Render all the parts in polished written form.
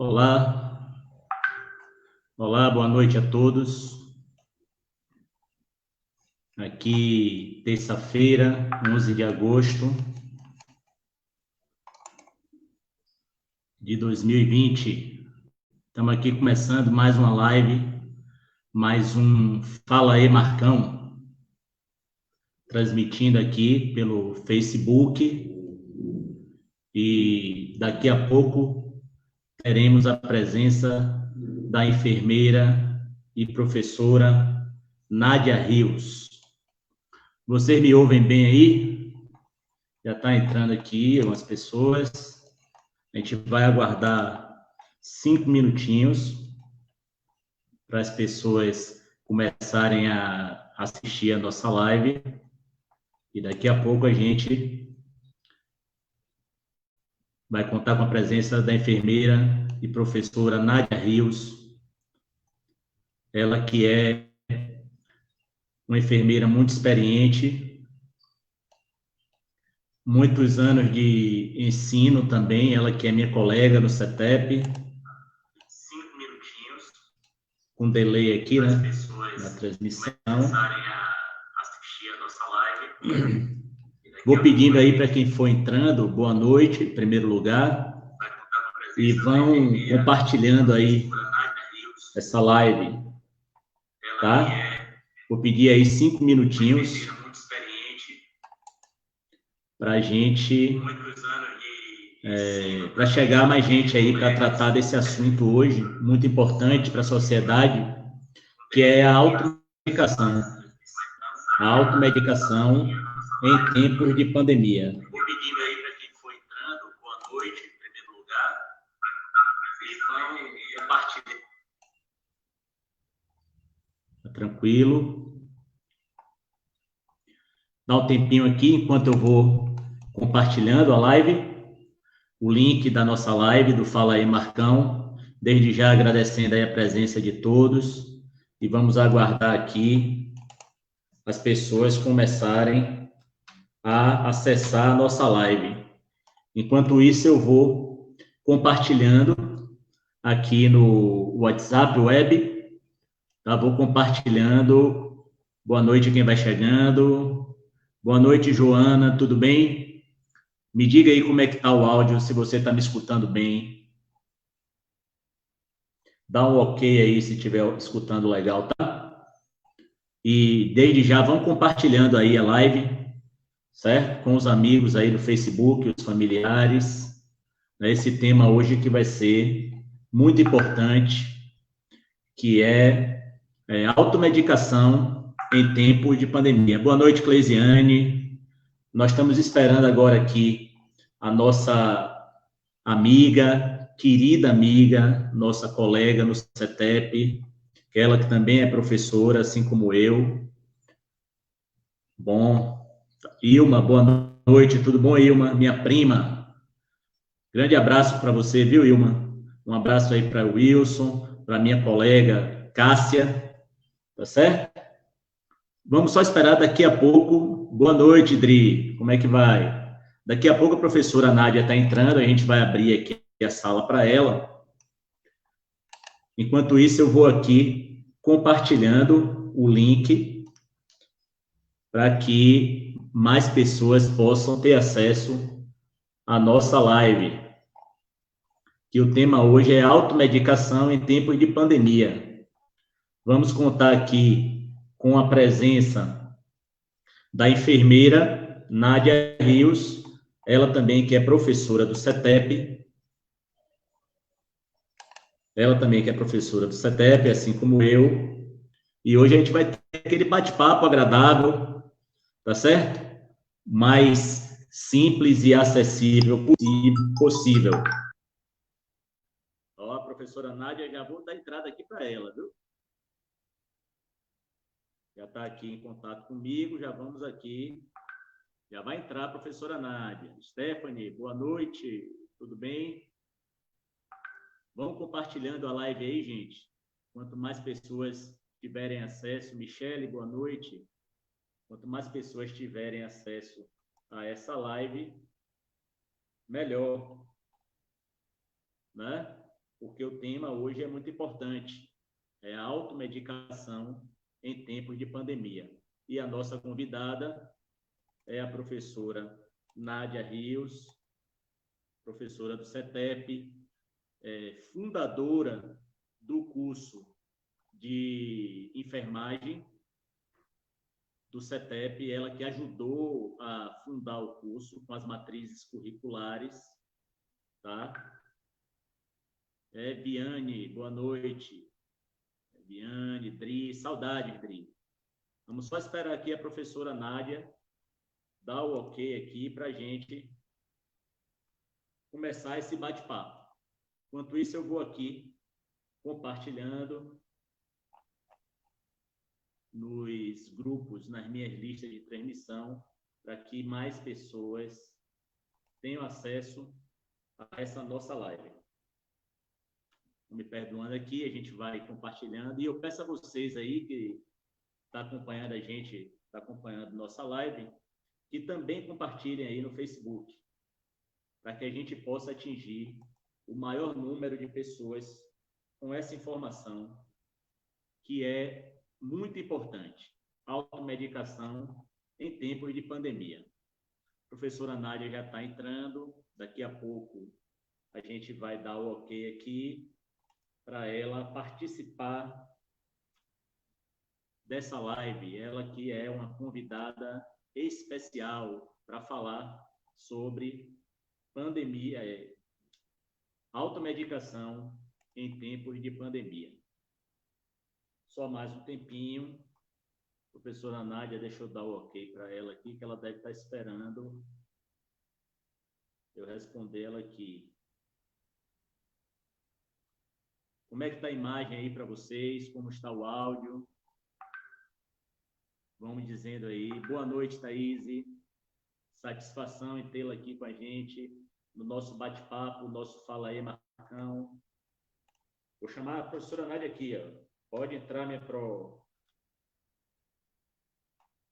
Olá, olá, boa noite a todos. Aqui, terça-feira, 11 de agosto de 2020. Estamos aqui começando mais uma live, mais um Fala aí, Marcão, transmitindo aqui pelo Facebook. E daqui a pouco teremos a presença da enfermeira e professora Nádia Rios. Vocês me ouvem bem aí? Já está entrando aqui algumas pessoas. A gente vai aguardar 5 minutinhos para as pessoas começarem a assistir a nossa live. E daqui a pouco a gente vai contar com a presença da enfermeira e professora Nádia Rios. Ela que é uma enfermeira muito experiente, muitos anos de ensino também, ela que é minha colega no CETEP. 5 minutinhos. Com delay aqui, né? Na transmissão. Assistir a nossa live. Vou pedindo aí para quem for entrando, boa noite, em primeiro lugar. E vão compartilhando aí essa live, tá? Vou pedir aí 5 minutinhos para a gente, para chegar mais gente aí para tratar desse assunto hoje, muito importante para a sociedade, que é a automedicação. A automedicação em tempos de pandemia. Vou pedindo aí para quem for entrando, boa noite, em primeiro lugar, e vão compartilhar. Tá tranquilo? Dá um tempinho aqui, enquanto eu vou compartilhando a live, o link da nossa live, do Fala aí Marcão, desde já agradecendo aí a presença de todos, e vamos aguardar aqui as pessoas começarem a acessar a nossa live. Enquanto isso, eu vou compartilhando aqui no WhatsApp web, tá? Vou compartilhando. Boa noite quem vai chegando. Boa noite, Joana, tudo bem? Me diga aí como é que está o áudio, se você está me escutando bem. Dá um ok aí se estiver escutando legal, tá? E desde já vão compartilhando aí a live, certo? Com os amigos aí do Facebook, os familiares. Esse tema hoje que vai ser muito importante, que é automedicação em tempos de pandemia. Boa noite, Cleisiane. Nós estamos esperando agora aqui a nossa amiga, querida amiga, nossa colega no CETEP, ela que também é professora, assim como eu. Bom, Ilma, boa noite, tudo bom, Ilma? Minha prima. Grande abraço para você, viu, Ilma? Um abraço aí para o Wilson, para minha colega Cássia, tá certo? Vamos só esperar daqui a pouco. Boa noite, Dri. Como é que vai? Daqui a pouco a professora Nádia está entrando, a gente vai abrir aqui a sala para ela. Enquanto isso, eu vou aqui compartilhando o link para que mais pessoas possam ter acesso à nossa live. Que o tema hoje é automedicação em tempos de pandemia. Vamos contar aqui com a presença da enfermeira Nádia Rios, ela também que é professora do CETEP, assim como eu, e hoje a gente vai ter aquele bate-papo agradável, tá certo? Mais simples e acessível possível. Ó, a professora Nádia, já vou dar entrada aqui para ela, viu? Já está aqui em contato comigo, já vamos aqui. Já vai entrar a professora Nádia. Stephanie, boa noite, tudo bem? Vamos compartilhando a live aí, gente. Quanto mais pessoas tiverem acesso, Michele, boa noite. Quanto mais pessoas tiverem acesso a essa live, melhor, né? porque o tema hoje é muito importante, é a automedicação em tempos de pandemia. E a nossa convidada é a professora Nádia Rios, professora do CETEP, fundadora do curso de enfermagem do CETEP, ela que ajudou a fundar o curso com as matrizes curriculares, tá? Viane, boa noite. Viane, Dri, saudade, Dri. Vamos só esperar aqui a professora Nádia dar o ok aqui para a gente começar esse bate-papo. Enquanto isso, eu vou aqui compartilhando nos grupos, nas minhas listas de transmissão, para que mais pessoas tenham acesso a essa nossa live. Me perdoando aqui, a gente vai compartilhando, e eu peço a vocês aí que está acompanhando a gente, está acompanhando nossa live, que também compartilhem aí no Facebook, para que a gente possa atingir o maior número de pessoas com essa informação, que é muito importante, automedicação em tempos de pandemia. A professora Nádia já está entrando, daqui a pouco a gente vai dar o ok aqui para ela participar dessa live, ela que é uma convidada especial para falar sobre pandemia, automedicação em tempos de pandemia. Só mais um tempinho. A professora Nádia, deixa eu dar o ok para ela aqui, que ela deve estar esperando eu responder ela aqui. Como é que está a imagem aí para vocês? Como está o áudio? Vamos dizendo aí. Boa noite, Thaís. Satisfação em tê-la aqui com a gente no nosso bate-papo, no nosso Fala aí, Marcão. Vou chamar a professora Nádia aqui, ó. Pode entrar, minha pro.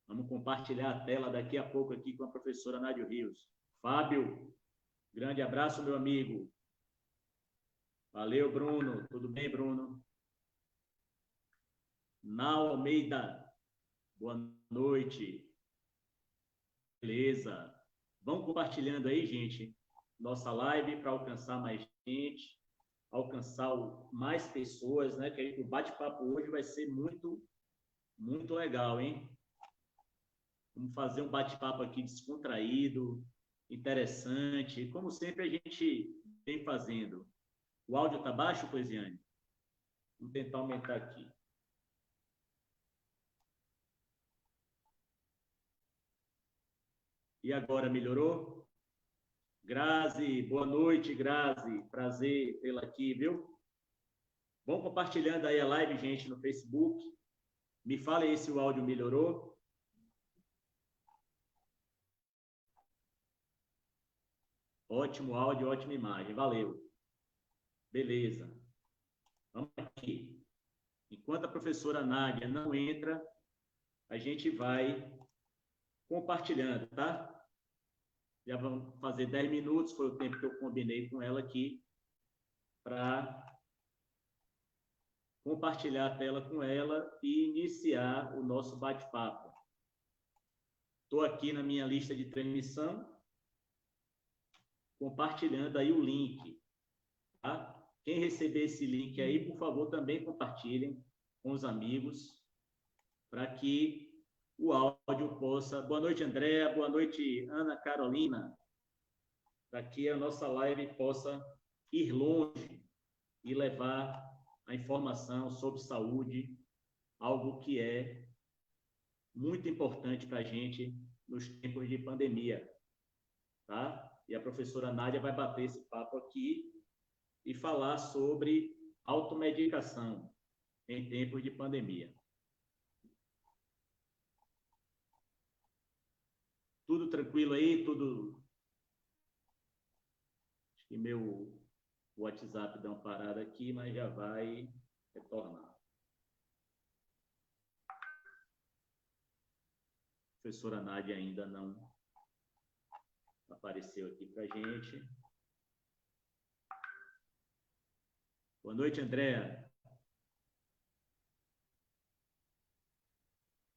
Vamos compartilhar a tela daqui a pouco aqui com a professora Nádia Rios. Fábio, grande abraço, meu amigo. Valeu, Bruno. Tudo bem, Bruno? Nau Almeida, boa noite. Beleza. Vamos compartilhando aí, gente, nossa live para alcançar mais gente, alcançar mais pessoas, né? Que o bate-papo hoje vai ser muito, muito legal, hein? Vamos fazer um bate-papo aqui descontraído, interessante, como sempre a gente vem fazendo. O áudio tá baixo, Coisiane? Vamos tentar aumentar aqui. E agora melhorou? Grazi, boa noite, Grazi. Prazer tê-la aqui, viu? Vão compartilhando aí a live, gente, no Facebook. Me fala aí se o áudio melhorou. Ótimo áudio, ótima imagem. Valeu. Beleza. Vamos aqui. Enquanto a professora Nádia não entra, a gente vai compartilhando, tá? Já vamos fazer 10 minutos, foi o tempo que eu combinei com ela aqui, para compartilhar a tela com ela e iniciar o nosso bate-papo. Estou aqui na minha lista de transmissão, compartilhando aí o link, tá? Quem receber esse link aí, por favor, também compartilhem com os amigos, para que o áudio possa... Boa noite, Andréa. Boa noite, Ana Carolina. Para que a nossa live possa ir longe e levar a informação sobre saúde, algo que é muito importante para a gente nos tempos de pandemia, tá? E a professora Nádia vai bater esse papo aqui e falar sobre automedicação em tempos de pandemia. Tudo tranquilo aí? Tudo... Acho que meu WhatsApp deu uma parada aqui, mas já vai retornar. A professora Nádia ainda não apareceu aqui para a gente. Boa noite, Andréa.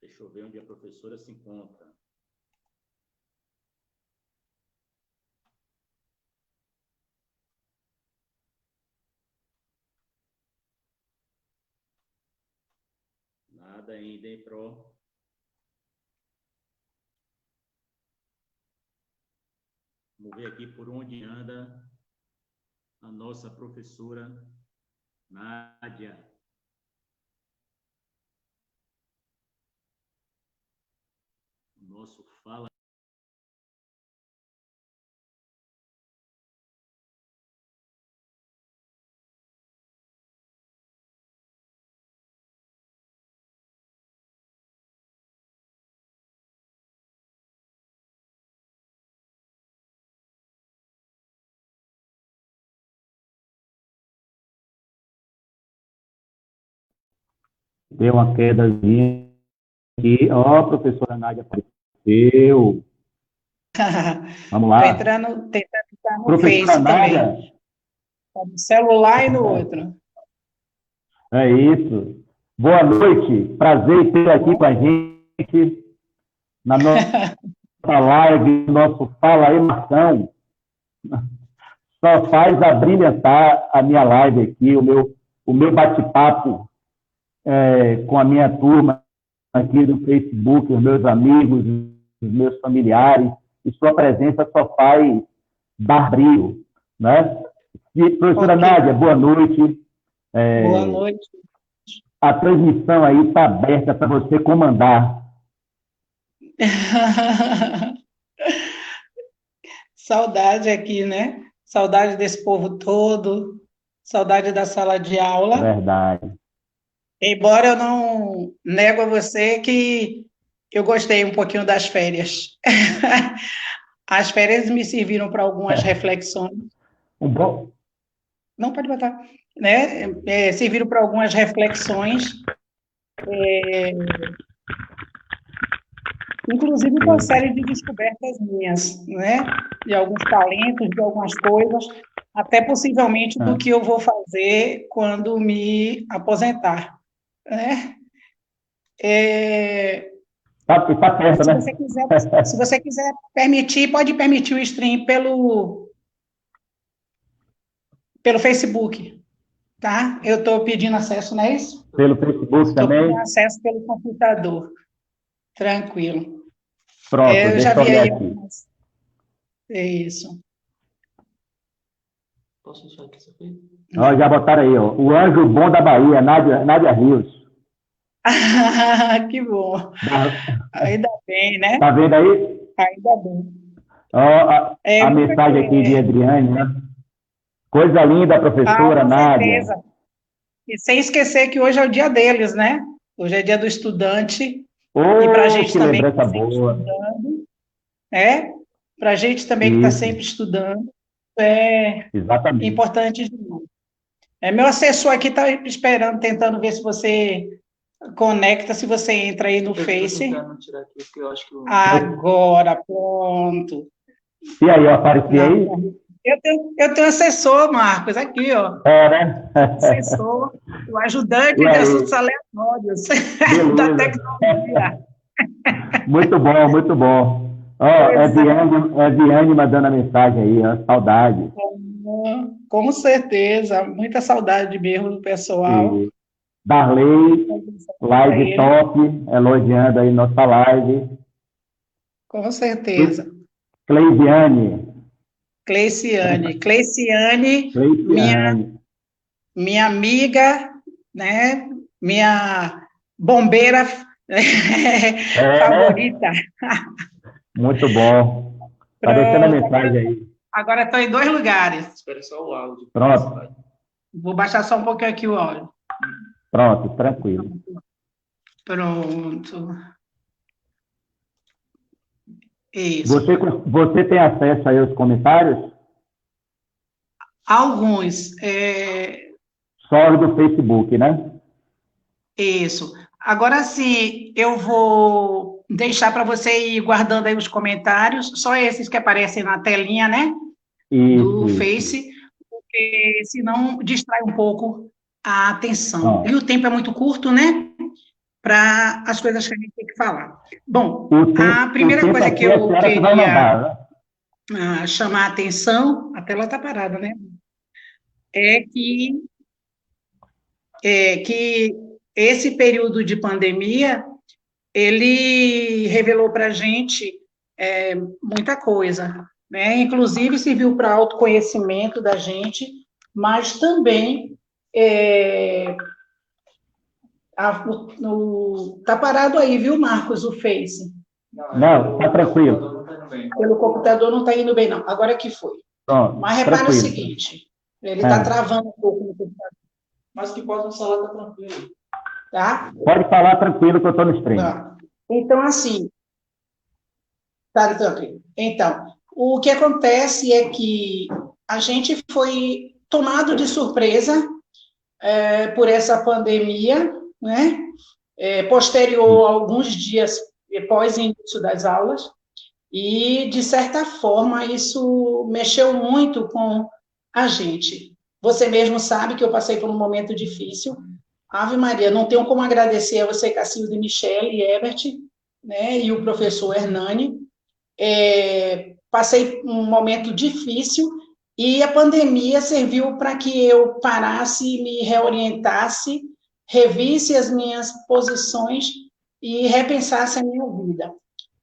Deixa eu ver onde a professora se encontra. Nada ainda, hein, Pro? Vamos ver aqui por onde anda a nossa professora Nádia. O nosso Fala. Deu uma quedazinha aqui. Ó, a professora Nádia apareceu. Vamos lá. Tentando estar no Professora Face Nádia. também. Tá no celular e no outro. É isso. Boa noite. Prazer em ter aqui com a gente na nossa live, nosso Fala aí, Marcão. Só faz abrilhantar a minha live aqui, o meu bate-papo com a minha turma aqui do Facebook, os meus amigos, os meus familiares, e sua presença só faz dar brilho, né? E, professora Nádia, boa noite. Boa noite. A transmissão aí está aberta para você comandar. Saudade aqui, né? Saudade desse povo todo, saudade da sala de aula. Verdade. Embora eu não nego a você que eu gostei um pouquinho das férias. As férias me serviram para algumas reflexões. Bom. Não, pode botar. Né? Serviram para algumas reflexões. Inclusive uma série de descobertas minhas, né? De alguns talentos, de algumas coisas, até possivelmente do que eu vou fazer quando me aposentar, né? Tá perto, né? Se você quiser permitir, pode permitir o stream pelo Facebook, tá? Eu estou pedindo acesso, não é isso? Pelo Facebook também? Estou pedindo acesso pelo computador. Tranquilo. Pronto, eu deixa já vi eu olhar aí aqui. algumas... É isso. Posso deixar aqui isso aqui? Ó, já botaram aí, ó. O anjo bom da Bahia, Nádia Rios. Que bom. Ainda bem, né? Tá vendo aí? Ainda bem. Ó, a mensagem aqui de Adriane, né? Coisa linda, professora Nádia. Certeza. E sem esquecer que hoje é o dia deles, né? Hoje é dia do estudante. E para a gente também que está sempre estudando. Para a gente também que está sempre estudando. Exatamente. Importante demais. Meu assessor aqui está esperando, tentando ver se você conecta, se você entra aí no Face. Agora, pronto. E aí, eu apareci aí? Eu tenho assessor, Marcos, aqui, ó. Né? Assessor, o ajudante de assuntos aleatórios da tecnologia. Muito bom, muito bom. Ó, é Diane mandando a mensagem aí, ó, saudade. Com certeza, muita saudade mesmo do pessoal. E Darley, live top, elogiando aí nossa live. Com certeza. Cleiciane, minha amiga, né? Minha bombeira favorita. Muito bom. Está deixando a mensagem aí. Agora estou em 2 lugares. Espera só o áudio. Pronto. Vou baixar só um pouquinho aqui o áudio. Pronto, tranquilo. Pronto. Isso. Você tem acesso aí aos comentários? Alguns. Só do Facebook, né? Isso. Agora sim, eu vou deixar para você ir guardando aí os comentários, só esses que aparecem na telinha, né? Do Face, porque porque senão distrai um pouco a atenção. E o tempo é muito curto, né? Para as coisas que a gente tem que falar. Bom, a primeira coisa que eu queria chamar a atenção, a tela está parada, né? É que esse período de pandemia, ele revelou para a gente muita coisa, né? Inclusive serviu para autoconhecimento da gente, mas também tá parado aí, viu, Marcos, o Face? Não, tá tranquilo. Pelo computador não está indo bem, não. Agora que foi. Pronto, mas repara o seguinte, ele está travando um pouco no computador. Mas que pode falar, tá tranquilo. Tá? Pode falar tranquilo que eu estou no stream. Tá. Então, assim, tá tranquilo. Então, o que acontece é que a gente foi tomado de surpresa por essa pandemia, né? Posterior a alguns dias após o início das aulas, e, de certa forma, isso mexeu muito com a gente. Você mesmo sabe que eu passei por um momento difícil. Ave Maria, não tenho como agradecer a você, Cacilda, Michele e Ebert, né, e o professor Hernani. Passei um momento difícil e a pandemia serviu para que eu parasse, me reorientasse, revisse as minhas posições e repensasse a minha vida.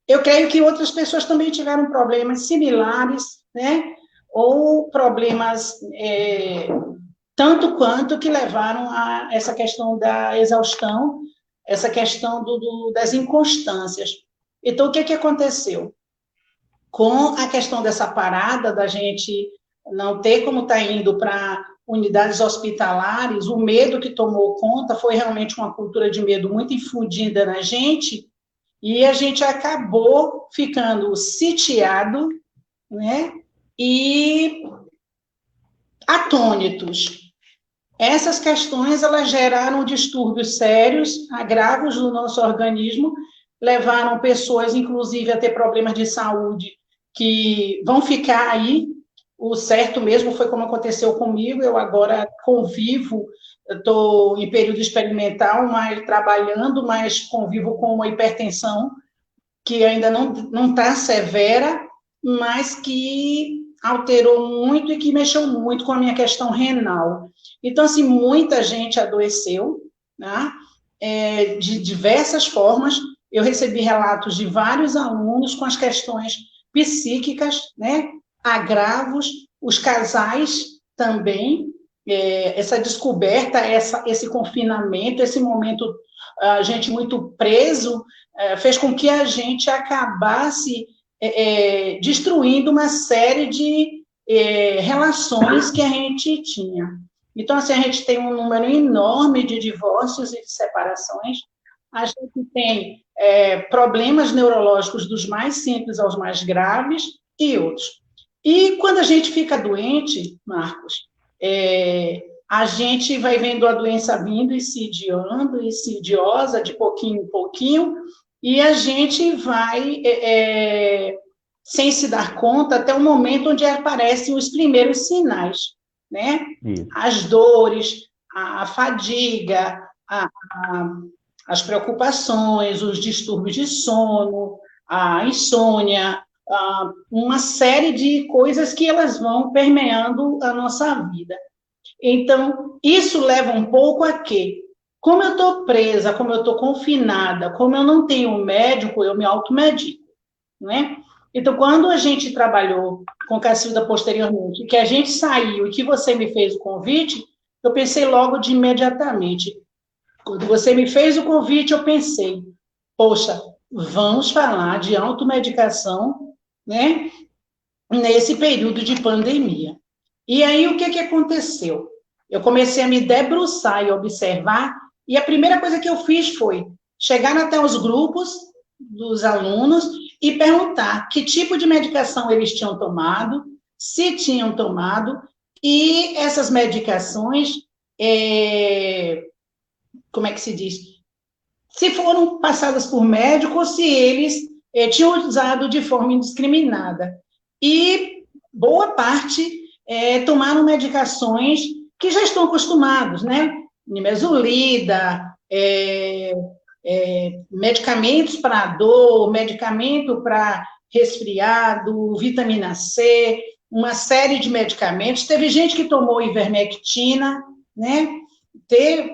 Eu creio que outras pessoas também tiveram problemas similares, né, ou problemas tanto quanto que levaram a essa questão da exaustão, essa questão das inconstâncias. Então, o que aconteceu? Com a questão dessa parada, da gente não ter como estar indo para unidades hospitalares, o medo que tomou conta foi realmente uma cultura de medo muito infundida na gente, e a gente acabou ficando sitiado, né, e atônitos. Essas questões, elas geraram distúrbios sérios, agravos no nosso organismo, levaram pessoas, inclusive, a ter problemas de saúde que vão ficar aí. O certo mesmo foi como aconteceu comigo. Eu agora convivo, estou em período experimental, mas trabalhando, mas convivo com uma hipertensão que ainda não está severa, mas que alterou muito e que mexeu muito com a minha questão renal. Então, assim, muita gente adoeceu, né? De diversas formas. Eu recebi relatos de vários alunos com as questões psíquicas, né? Agravos, os casais também, essa descoberta, esse confinamento, esse momento, a gente muito preso, fez com que a gente acabasse destruindo uma série de relações que a gente tinha. Então, assim, a gente tem um número enorme de divórcios e de separações, a gente tem problemas neurológicos dos mais simples aos mais graves e outros. E quando a gente fica doente, Marcos, a gente vai vendo a doença vindo e se idiando, e se idiosa de pouquinho em pouquinho, e a gente vai, sem se dar conta, até o momento onde aparecem os primeiros sinais, né? As dores, a fadiga, as preocupações, os distúrbios de sono, a insônia, uma série de coisas que elas vão permeando a nossa vida. Então, isso leva um pouco a quê? Como eu estou presa, como eu estou confinada, como eu não tenho médico, eu me automedico, né? Então, quando a gente trabalhou com Cacilda posteriormente, que a gente saiu e que você me fez o convite, eu pensei logo de imediatamente. Quando você me fez o convite, eu pensei, poxa, vamos falar de automedicação, né, nesse período de pandemia. E aí, o que aconteceu? Eu comecei a me debruçar e observar, e a primeira coisa que eu fiz foi chegar até os grupos dos alunos e perguntar que tipo de medicação eles tinham tomado, se tinham tomado, e essas medicações, como é que se diz? Se foram passadas por médico ou se eles tinham usado de forma indiscriminada. E boa parte tomaram medicações que já estão acostumados, né? Nimesulida, medicamentos para dor, medicamento para resfriado, vitamina C, uma série de medicamentos. Teve gente que tomou ivermectina, né?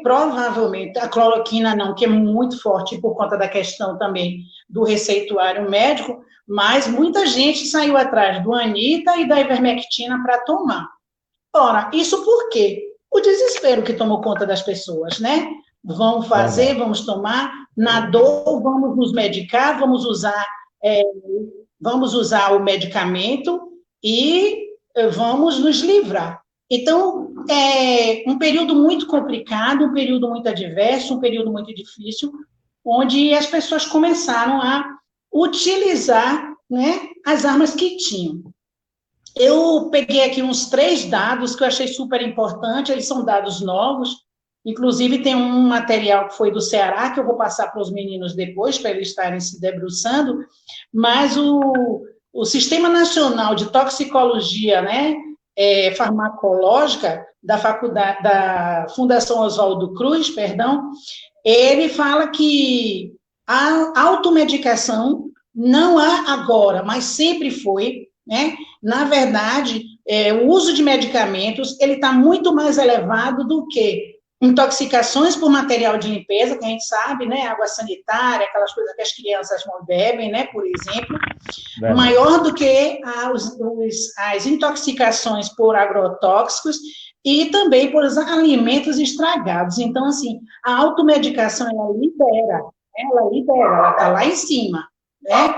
Provavelmente, a cloroquina não, que é muito forte por conta da questão também do receituário médico, mas muita gente saiu atrás do Anita e da ivermectina para tomar. Ora, isso por quê? O desespero que tomou conta das pessoas, né? Vamos fazer, vamos tomar, na dor, vamos nos medicar, vamos usar o medicamento e vamos nos livrar. Então, é um período muito complicado, um período muito adverso, um período muito difícil, onde as pessoas começaram a utilizar, né, as armas que tinham. Eu peguei aqui uns 3 dados que eu achei super importante, eles são dados novos, inclusive tem um material que foi do Ceará, que eu vou passar para os meninos depois, para eles estarem se debruçando, mas o Sistema Nacional de Toxicologia, né, farmacológica da Fundação Oswaldo Cruz, ele fala que a automedicação não há agora, mas sempre foi, né? Na verdade, o uso de medicamentos, ele está muito mais elevado do que intoxicações por material de limpeza, que a gente sabe, né? Água sanitária, aquelas coisas que as crianças não bebem, né? Por exemplo, maior do que as intoxicações por agrotóxicos e também por alimentos estragados. Então, assim, a automedicação, ela está lá em cima, né?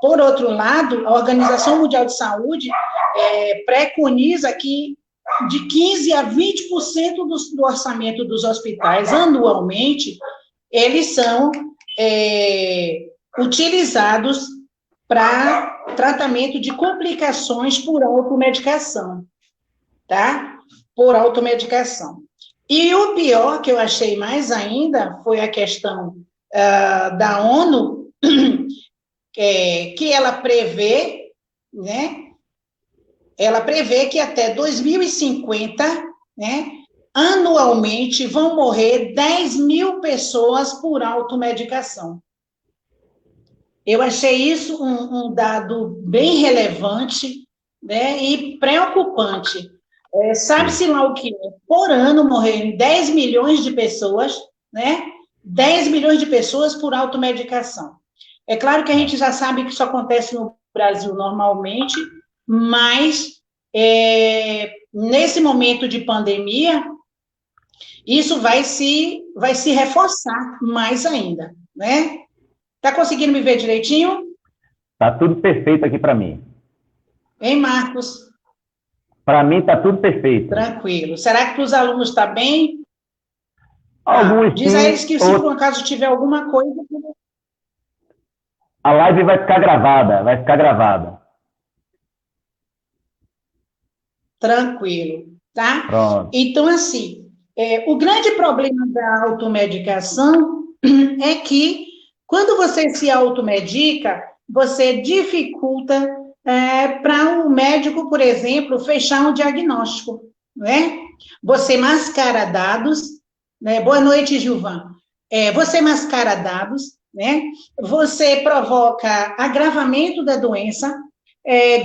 Por outro lado, a Organização Mundial de Saúde preconiza que de 15% a 20% do orçamento dos hospitais anualmente, eles são utilizados para tratamento de complicações por automedicação, tá? Por automedicação. E o pior, que eu achei mais ainda, foi a questão da ONU, que ela prevê, né? Ela prevê que até 2050, né, anualmente vão morrer 10 mil pessoas por automedicação. Eu achei isso um dado bem relevante, né, e preocupante. Sabe-se lá o que é, por ano morrerem 10 milhões de pessoas, né, 10 milhões de pessoas por automedicação. É claro que a gente já sabe que isso acontece no Brasil normalmente, mas nesse momento de pandemia, isso vai se reforçar mais ainda, né? Tá conseguindo me ver direitinho? Tá tudo perfeito aqui para mim. Hein, Marcos? Para mim tá tudo perfeito. Tranquilo. Será que para os alunos está bem? Alguns diz a eles que se por um acaso tiver alguma coisa... A live vai ficar gravada, Tranquilo, tá? Pronto. Então, assim, o grande problema da automedicação é que, quando você se automedica, você dificulta para o médico, por exemplo, fechar um diagnóstico, né? Você mascara dados, né? Boa noite, Gilvan. Você mascara dados, né? Você provoca agravamento da doença,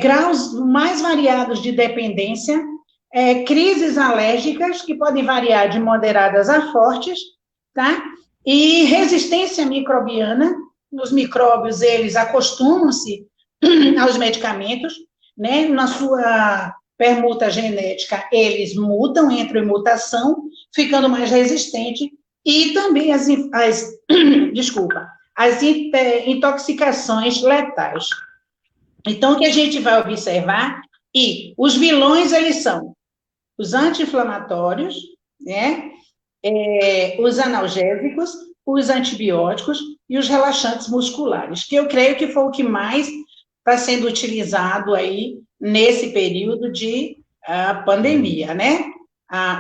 graus mais variados de dependência, crises alérgicas, que podem variar de moderadas a fortes, tá? E resistência microbiana. Os micróbios, eles acostumam-se aos medicamentos, né? Na sua permuta genética, eles mudam, entram em mutação, ficando mais resistente, e também as intoxicações letais. Então, o que a gente vai observar, e os vilões, eles são os anti-inflamatórios, né? Os analgésicos, os antibióticos e os relaxantes musculares, que eu creio que foi o que mais está sendo utilizado aí nesse período de pandemia, né?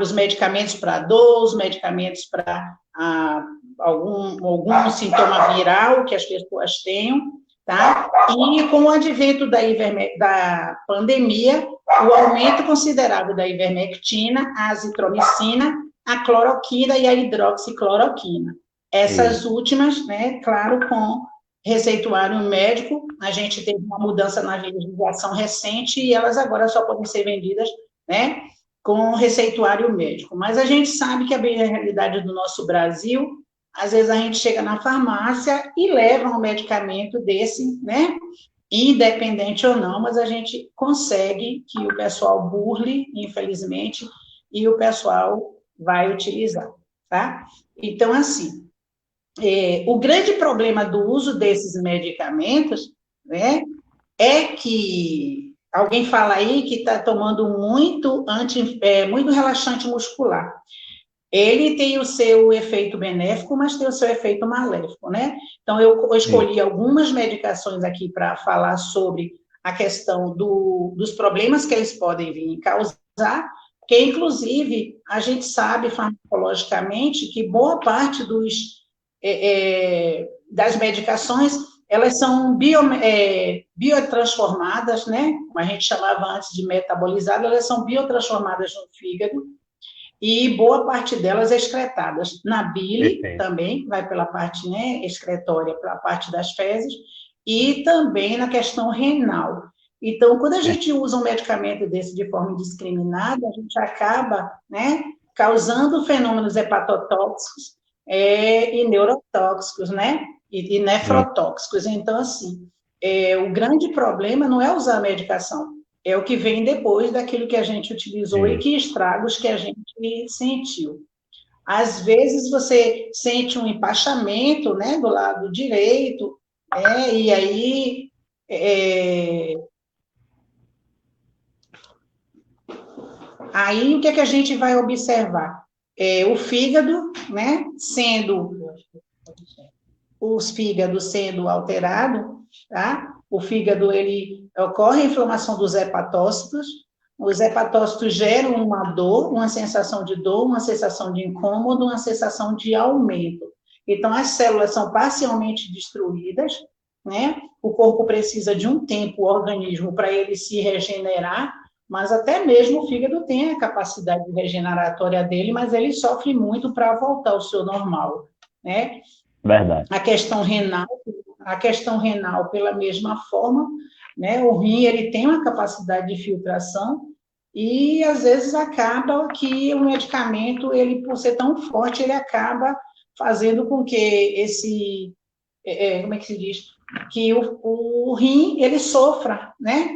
Os medicamentos para dor, os medicamentos para algum sintoma viral que as pessoas tenham, tá? E com o advento da pandemia, o aumento considerável da ivermectina, a azitromicina, a cloroquina e a hidroxicloroquina. Essas últimas, né, claro, com receituário médico, a gente teve uma mudança na legislação recente e elas agora só podem ser vendidas, né, com receituário médico. Mas a gente sabe que a realidade do nosso Brasil, às vezes a gente chega na farmácia e leva um medicamento desse, né, independente ou não, mas a gente consegue que o pessoal burle, infelizmente, e o pessoal vai utilizar, tá? Então, assim, o grande problema do uso desses medicamentos, né, é que alguém fala aí que está tomando muito relaxante muscular. Ele tem o seu efeito benéfico, mas tem o seu efeito maléfico, né? Então, eu escolhi algumas medicações aqui para falar sobre a questão dos problemas que eles podem vir causar, porque, inclusive, a gente sabe farmacologicamente que boa parte das medicações, elas são biotransformadas, né? Como a gente chamava antes de metabolizadas, elas são biotransformadas no fígado, e boa parte delas excretadas na bile. Perfeito. Também, vai pela parte, né, excretória, pela parte das fezes, e também na questão renal. Então, quando a gente usa um medicamento desse de forma indiscriminada, a gente acaba, né, causando fenômenos hepatotóxicos e neurotóxicos, né, e nefrotóxicos. Então, assim, o grande problema não é usar a medicação, é o que vem depois daquilo que a gente utilizou e que estragos que a gente sentiu. Às vezes você sente um empachamento, né, do lado direito, e aí o que é que a gente vai observar? O fígado, né, os fígados sendo alterados, tá? O fígado, ele ocorre a inflamação dos hepatócitos, os hepatócitos geram uma dor, uma sensação de dor, uma sensação de incômodo, uma sensação de aumento. Então, as células são parcialmente destruídas, né? O corpo precisa de um tempo, o organismo, para ele se regenerar, mas até mesmo o fígado tem a capacidade regeneratória dele, mas ele sofre muito para voltar ao seu normal, né? Verdade. A questão renal, pela mesma forma, né? O rim, ele tem uma capacidade de filtração e, às vezes, acaba que o medicamento, ele, por ser tão forte, ele acaba fazendo com que como é que se diz? Que o rim, ele sofra, né?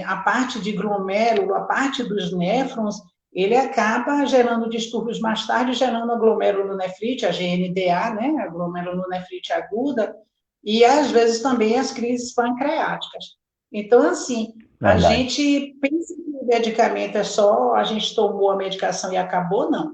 A parte de glomérulo, a parte dos néfrons, ele acaba gerando distúrbios mais tarde, gerando a glomerulonefrite, a GNDA, né, a glomerulonefrite aguda, e às vezes também as crises pancreáticas. Então, assim, a gente pensa que o medicamento é só, a gente tomou a medicação e acabou, não.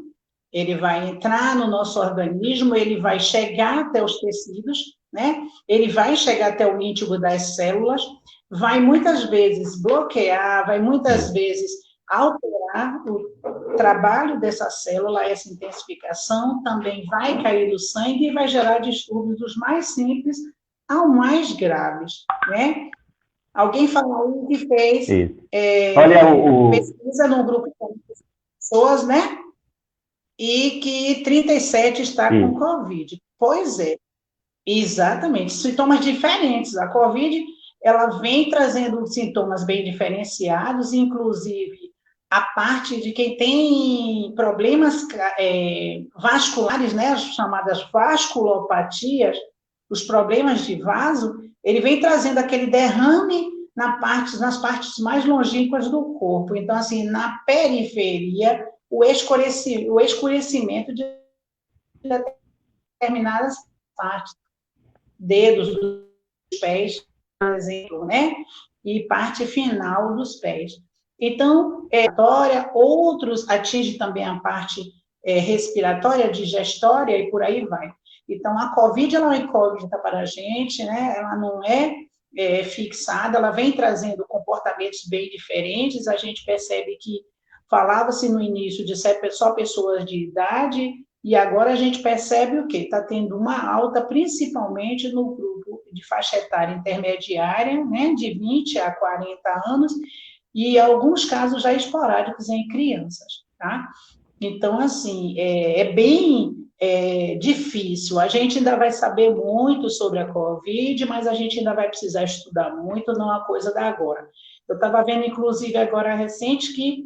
Ele vai entrar no nosso organismo, ele vai chegar até os tecidos, né, ele vai chegar até o íntimo das células, vai muitas vezes bloquear, vai muitas vezes alterar o trabalho dessa célula, essa intensificação, também vai cair no sangue e vai gerar distúrbios dos mais simples ao mais graves, né? Alguém falou que fez pesquisa num grupo de pessoas, né? E que 37 está com Covid. Pois é, exatamente, sintomas diferentes. A Covid, ela vem trazendo sintomas bem diferenciados, inclusive a parte de quem tem problemas vasculares, né, as chamadas vasculopatias, os problemas de vaso, ele vem trazendo aquele derrame nas partes mais longínquas do corpo. Então, assim, na periferia, o escurecimento de determinadas partes, dedos dos pés, por exemplo, né? E parte final dos pés. Então, outros atingem também a parte respiratória, digestória e por aí vai. Então, a COVID, ela é uma incógnita para a gente, né? Ela não é fixada, ela vem trazendo comportamentos bem diferentes. A gente percebe que falava-se no início de só pessoas de idade, e agora a gente percebe o quê? Está tendo uma alta, principalmente no grupo de faixa etária intermediária, né, de 20 a 40 anos, e alguns casos já esporádicos em crianças, tá? Então, assim, é bem difícil. A gente ainda vai saber muito sobre a Covid, mas a gente ainda vai precisar estudar muito, não é uma coisa da agora. Eu estava vendo, inclusive, agora recente, que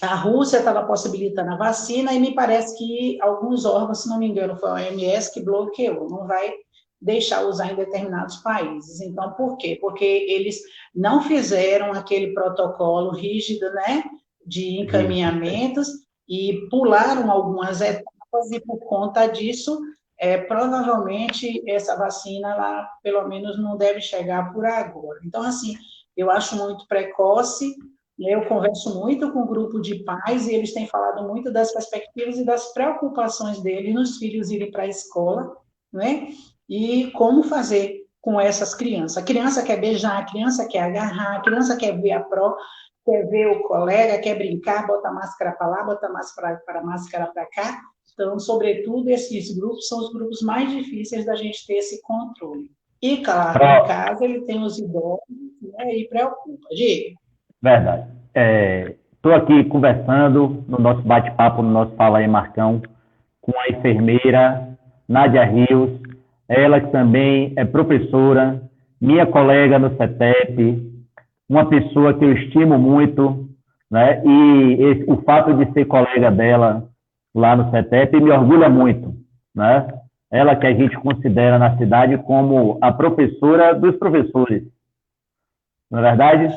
a Rússia estava possibilitando a vacina e me parece que alguns órgãos, se não me engano, foi a OMS que bloqueou, não vai deixar usar em determinados países. Então, por quê? Porque eles não fizeram aquele protocolo rígido, né, de encaminhamentos e pularam algumas etapas e, por conta disso, provavelmente essa vacina, lá, pelo menos, não deve chegar por agora. Então, assim, eu acho muito precoce. Eu converso muito com um grupo de pais e eles têm falado muito das perspectivas e das preocupações deles nos filhos irem para a escola, né? E como fazer com essas crianças. A criança quer beijar, a criança quer agarrar, a criança quer ver a pró, quer ver o colega, quer brincar, bota a máscara para lá, bota a máscara para cá. Então, sobretudo, esses grupos são os grupos mais difíceis da gente ter esse controle. E, claro, em casa ele tem os idosos, né, e preocupa. Diga. Verdade. Estou aqui conversando no nosso bate-papo, no nosso Fala aí, Marcão, com a enfermeira Nádia Rios, ela que também é professora, minha colega no CETEP, uma pessoa que eu estimo muito, né? E o fato de ser colega dela lá no CETEP me orgulha muito, né? Ela que a gente considera na cidade como a professora dos professores, não é verdade?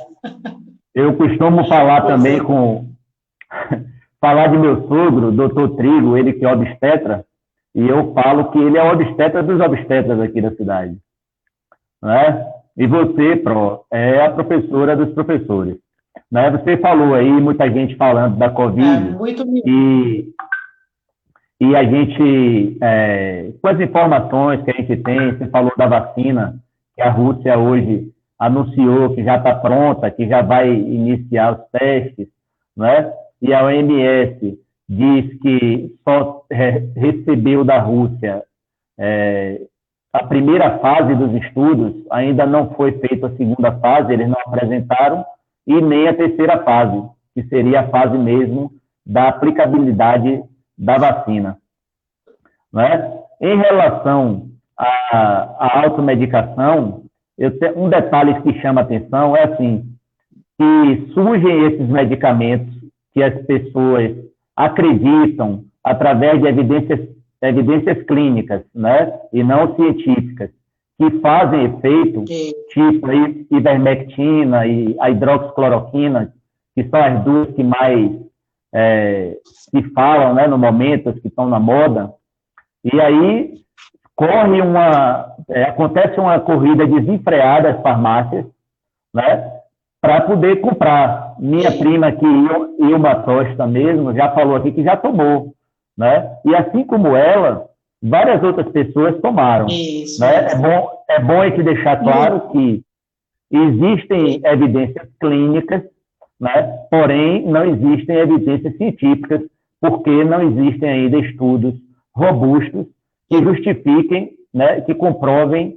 Eu costumo falar também falar de meu sogro, doutor Trigo, ele que é obstetra, e eu falo que ele é o obstetra dos obstetras aqui da cidade, né? E você, Pro, é a professora dos professores, né? Você falou aí, muita gente falando da Covid, e a gente, com as informações que a gente tem, você falou da vacina, que a Rússia hoje anunciou que já está pronta, que já vai iniciar os testes, né? E a OMS diz que só recebeu da Rússia a primeira fase dos estudos, ainda não foi feita a segunda fase, eles não apresentaram, e nem a terceira fase, que seria a fase mesmo da aplicabilidade da vacina, né? Em relação à automedicação, um detalhe que chama atenção é assim, que surgem esses medicamentos que as pessoas acreditam através de evidências clínicas, né, e não científicas, que fazem efeito, tipo a ivermectina e a hidroxicloroquina, que são as duas que mais se falam, né, no momento, as que estão na moda, e aí acontece uma corrida desenfreada às farmácias, né, para poder comprar. Minha prima aqui, Ilma Tosta mesmo, já falou aqui que já tomou, né? E assim como ela, várias outras pessoas tomaram. Isso, né? isso. É bom a gente deixar claro que existem evidências clínicas, né? Porém, não existem evidências científicas, porque não existem ainda estudos robustos que justifiquem, né, que comprovem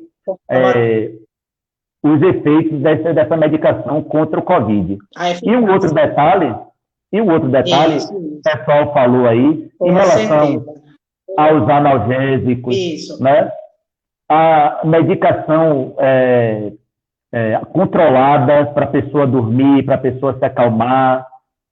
os efeitos dessa medicação contra o Covid. E um outro detalhe, o pessoal falou aí, em relação aos analgésicos, né, a medicação controlada para a pessoa dormir, para a pessoa se acalmar,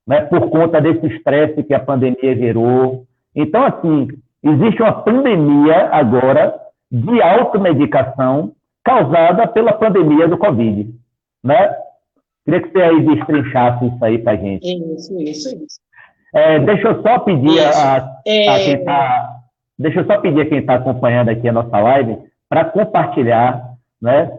né, por conta desse estresse que a pandemia gerou. Então, assim, existe uma pandemia agora de automedicação causada pela pandemia do Covid, né? Queria que você aí destrinchasse isso aí para a gente. Isso. Deixa eu só pedir a quem está acompanhando aqui a nossa live para compartilhar, né?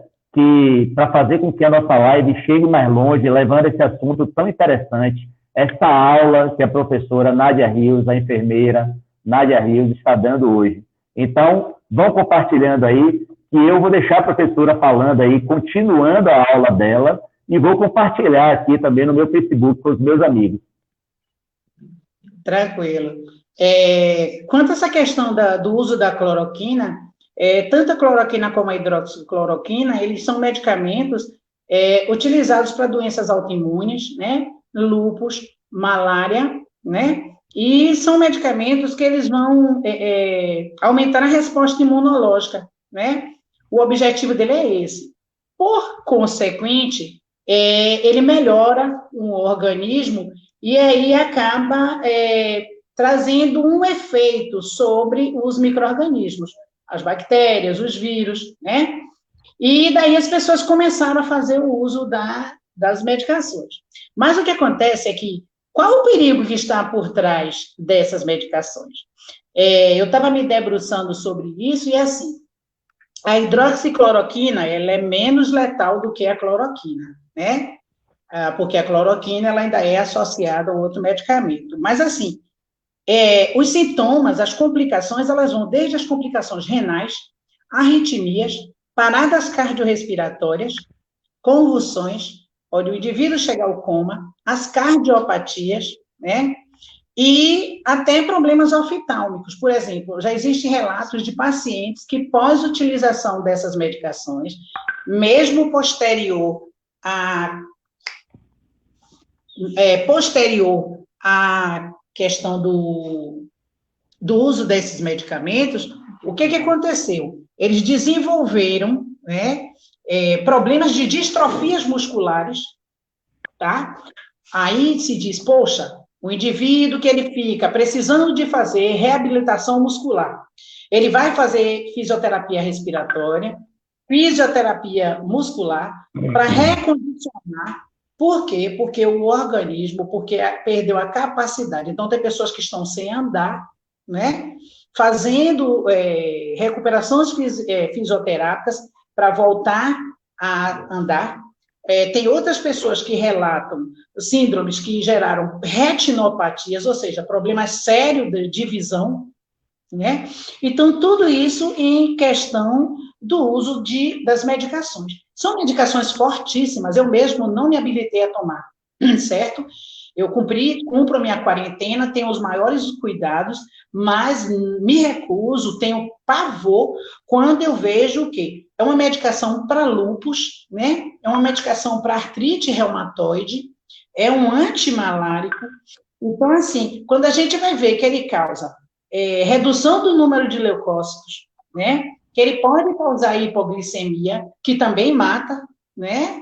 Para fazer com que a nossa live chegue mais longe, levando esse assunto tão interessante, essa aula que a professora Nádia Rios, a enfermeira Nádia Rios, está dando hoje. Então, vão compartilhando aí, que eu vou deixar a professora falando aí, continuando a aula dela, e vou compartilhar aqui também no meu Facebook com os meus amigos. Tranquilo. Quanto a essa questão do uso da cloroquina, tanto a cloroquina como a hidroxicloroquina, eles são medicamentos utilizados para doenças autoimunes, né? Lúpus, malária, né? E são medicamentos que eles vão aumentar a resposta imunológica, né? O objetivo dele é esse. Por consequente, ele melhora o organismo e aí acaba trazendo um efeito sobre os micro-organismos, as bactérias, os vírus, né? E daí as pessoas começaram a fazer o uso das medicações. Mas o que acontece é que, qual o perigo que está por trás dessas medicações? Eu estava me debruçando sobre isso e, assim, a hidroxicloroquina, ela é menos letal do que a cloroquina, né? Porque a cloroquina, ela ainda é associada a outro medicamento. Mas, assim, os sintomas, as complicações, elas vão desde as complicações renais, arritmias, paradas cardiorrespiratórias, convulsões, onde o indivíduo chega ao coma, as cardiopatias, né? E até problemas oftálmicos. Por exemplo, já existem relatos de pacientes que, pós-utilização dessas medicações, mesmo posterior à questão do uso desses medicamentos, o que aconteceu? Eles desenvolveram, né, problemas de distrofias musculares, tá? Aí se diz, poxa, o indivíduo que ele fica precisando de fazer reabilitação muscular, ele vai fazer fisioterapia respiratória, fisioterapia muscular, para recondicionar. Por quê? Porque o organismo, porque perdeu a capacidade. Então, tem pessoas que estão sem andar, né? Fazendo recuperações fisioterápicas para voltar a andar. Tem outras pessoas que relatam síndromes que geraram retinopatias, ou seja, problemas sérios de visão, né? Então, tudo isso em questão do uso das medicações. São medicações fortíssimas, eu mesmo não me habilitei a tomar, certo? Eu cumpro a minha quarentena, tenho os maiores cuidados, mas me recuso, tenho pavor quando eu vejo o quê? É uma medicação para lúpus, né? É uma medicação para artrite reumatoide, é um antimalárico. Então, assim, quando a gente vai ver que ele causa redução do número de leucócitos, né? Que ele pode causar hipoglicemia, que também mata, né?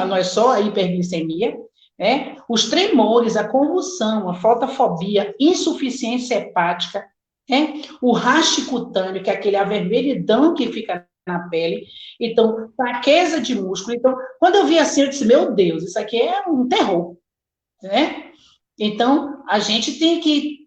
Não é só a hiperglicemia, né? Os tremores, a convulsão, a fotofobia, insuficiência hepática, né? O raste cutâneo, que é aquele avermelhidão que fica na pele, então, fraqueza de músculo. Então, quando eu vi assim, eu disse, meu Deus, isso aqui é um terror, né? Então, a gente tem que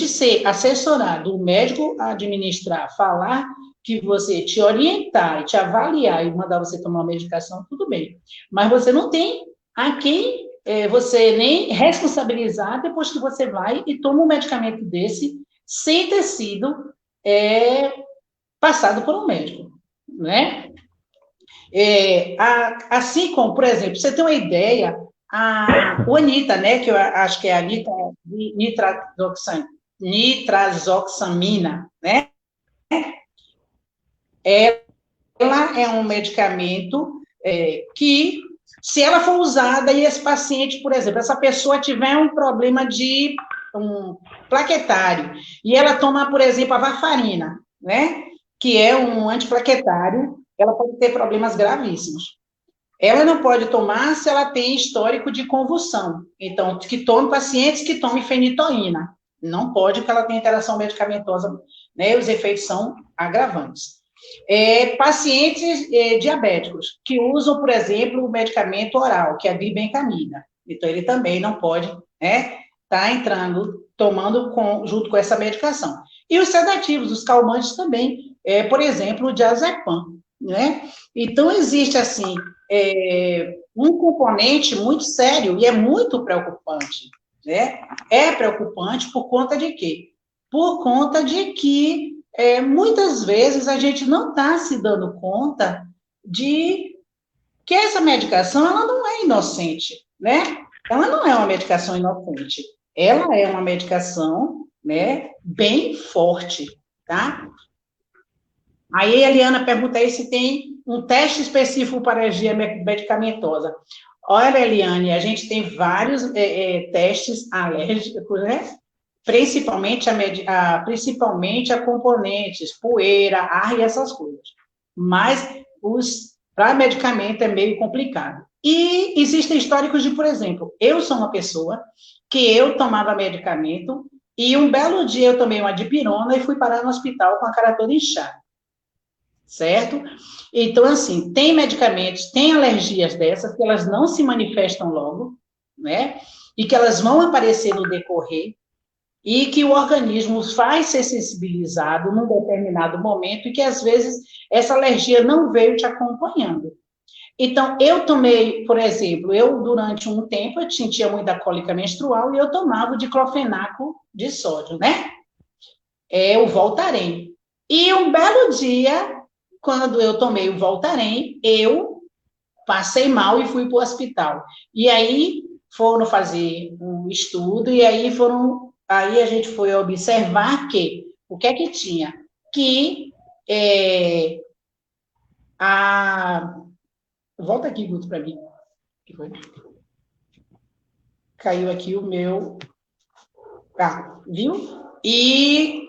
ser assessorado, o médico administrar, falar que você te orientar, te avaliar e mandar você tomar uma medicação, tudo bem. Mas você não tem a quem você nem responsabilizar depois que você vai e toma um medicamento desse sem ter sido passado por um médico, né? Assim como, por exemplo, você tem uma ideia, o Anitta, né, que eu acho que é a Anitta nitrazoxamina, né? Ela é um medicamento que, se ela for usada e esse paciente, por exemplo, essa pessoa tiver um problema de plaquetário, e ela toma, por exemplo, a varfarina, né, que é um antiplaquetário, ela pode ter problemas gravíssimos. Ela não pode tomar se ela tem histórico de convulsão. Então, que tome pacientes que tomem fenitoína. Não pode, porque ela tem interação medicamentosa, né? Os efeitos são agravantes. Pacientes diabéticos, que usam, por exemplo, o medicamento oral, que é a glibenclamida. Então, ele também não pode, né, tá tomando junto com essa medicação. E os sedativos, os calmantes também, por exemplo, o diazepam, né? Então, existe, assim, um componente muito sério e é muito preocupante, né? É preocupante por conta de quê? Por conta de que, muitas vezes, a gente não está se dando conta de que essa medicação, ela não é inocente, né? Ela não é uma medicação inocente. Ela é uma medicação, né, bem forte, tá? Aí a Eliana pergunta aí se tem um teste específico para alergia medicamentosa. Olha, Eliane, a gente tem vários testes alérgicos, né? Principalmente a componentes, poeira, ar e essas coisas. Mas para medicamento é meio complicado. E existem históricos de, por exemplo, eu sou uma pessoa que eu tomava medicamento e um belo dia eu tomei uma dipirona e fui parar no hospital com a cara toda inchada. Certo? Então, assim, tem medicamentos, tem alergias dessas que elas não se manifestam logo, né? E que elas vão aparecer no decorrer e que o organismo faz ser sensibilizado num determinado momento e que, às vezes, essa alergia não veio te acompanhando. Então, eu tomei, por exemplo, durante um tempo, eu sentia muita cólica menstrual e eu tomava o diclofenaco de sódio, né? O Voltaren. E um belo dia, quando eu tomei o Voltaren, eu passei mal e fui para o hospital. E aí foram fazer um estudo, e aí a gente foi observar que, o que é que tinha? Que volta aqui, Guto, para mim. Que foi? Caiu aqui o meu... viu? E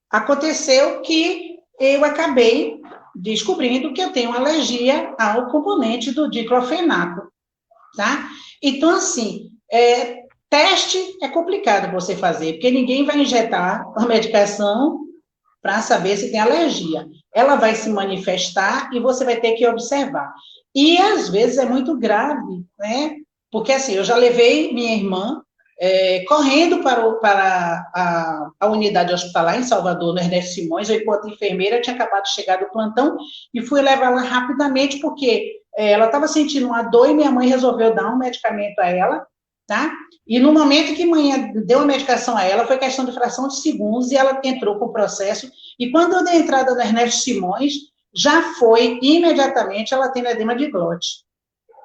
aconteceu que eu acabei descobrindo que eu tenho alergia ao componente do diclofenaco, tá? Então, assim, teste é complicado você fazer, porque ninguém vai injetar a medicação para saber se tem alergia. Ela vai se manifestar e você vai ter que observar. E, às vezes, é muito grave, né? Porque, assim, eu já levei minha irmã correndo para a unidade hospitalar em Salvador, no Ernesto Simões, eu, enquanto enfermeira, tinha acabado de chegar do plantão e fui levá-la rapidamente, porque ela estava sentindo uma dor e minha mãe resolveu dar um medicamento a ela, tá? E no momento que a mãe deu a medicação a ela, foi questão de fração de segundos e ela entrou com o processo. E quando eu dei a entrada no Ernesto Simões, já foi imediatamente ela tendo edema de glote,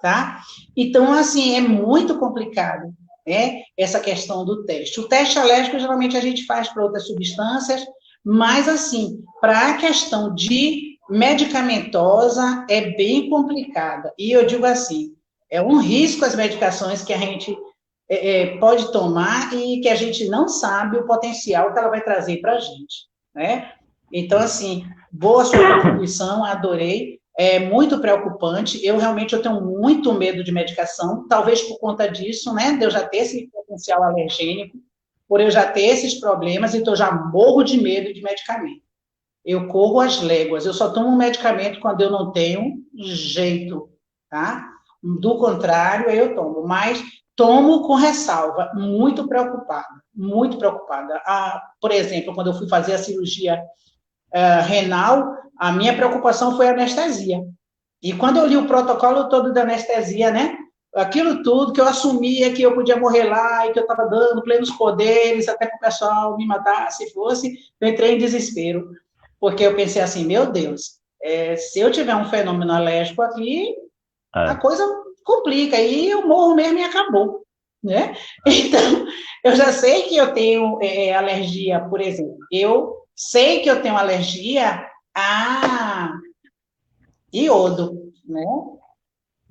tá? Então, assim, é muito complicado, né, essa questão do teste. O teste alérgico, geralmente, a gente faz para outras substâncias, mas, assim, para a questão de medicamentosa, é bem complicada. E eu digo assim, é um risco as medicações que a gente pode tomar e que a gente não sabe o potencial que ela vai trazer para a gente, né? Então, assim, boa sua contribuição, adorei. É muito preocupante. Eu tenho muito medo de medicação, talvez por conta disso, né, de eu já ter esse potencial alergênico, por eu já ter esses problemas, então eu já morro de medo de medicamento. Eu corro às léguas, eu só tomo medicamento quando eu não tenho jeito, tá? Do contrário, eu tomo, mas tomo com ressalva, muito preocupada, muito preocupada. Por exemplo, quando eu fui fazer a cirurgia renal, a minha preocupação foi a anestesia. E quando eu li o protocolo todo da anestesia, né, aquilo tudo que eu assumia que eu podia morrer lá e que eu estava dando plenos poderes até que o pessoal me matasse, se fosse, eu entrei em desespero. Porque eu pensei assim, meu Deus, se eu tiver um fenômeno alérgico aqui, a coisa complica, e eu morro mesmo e acabou, né? Então, eu já sei que eu tenho alergia, por exemplo, eu sei que eu tenho alergia a iodo, né?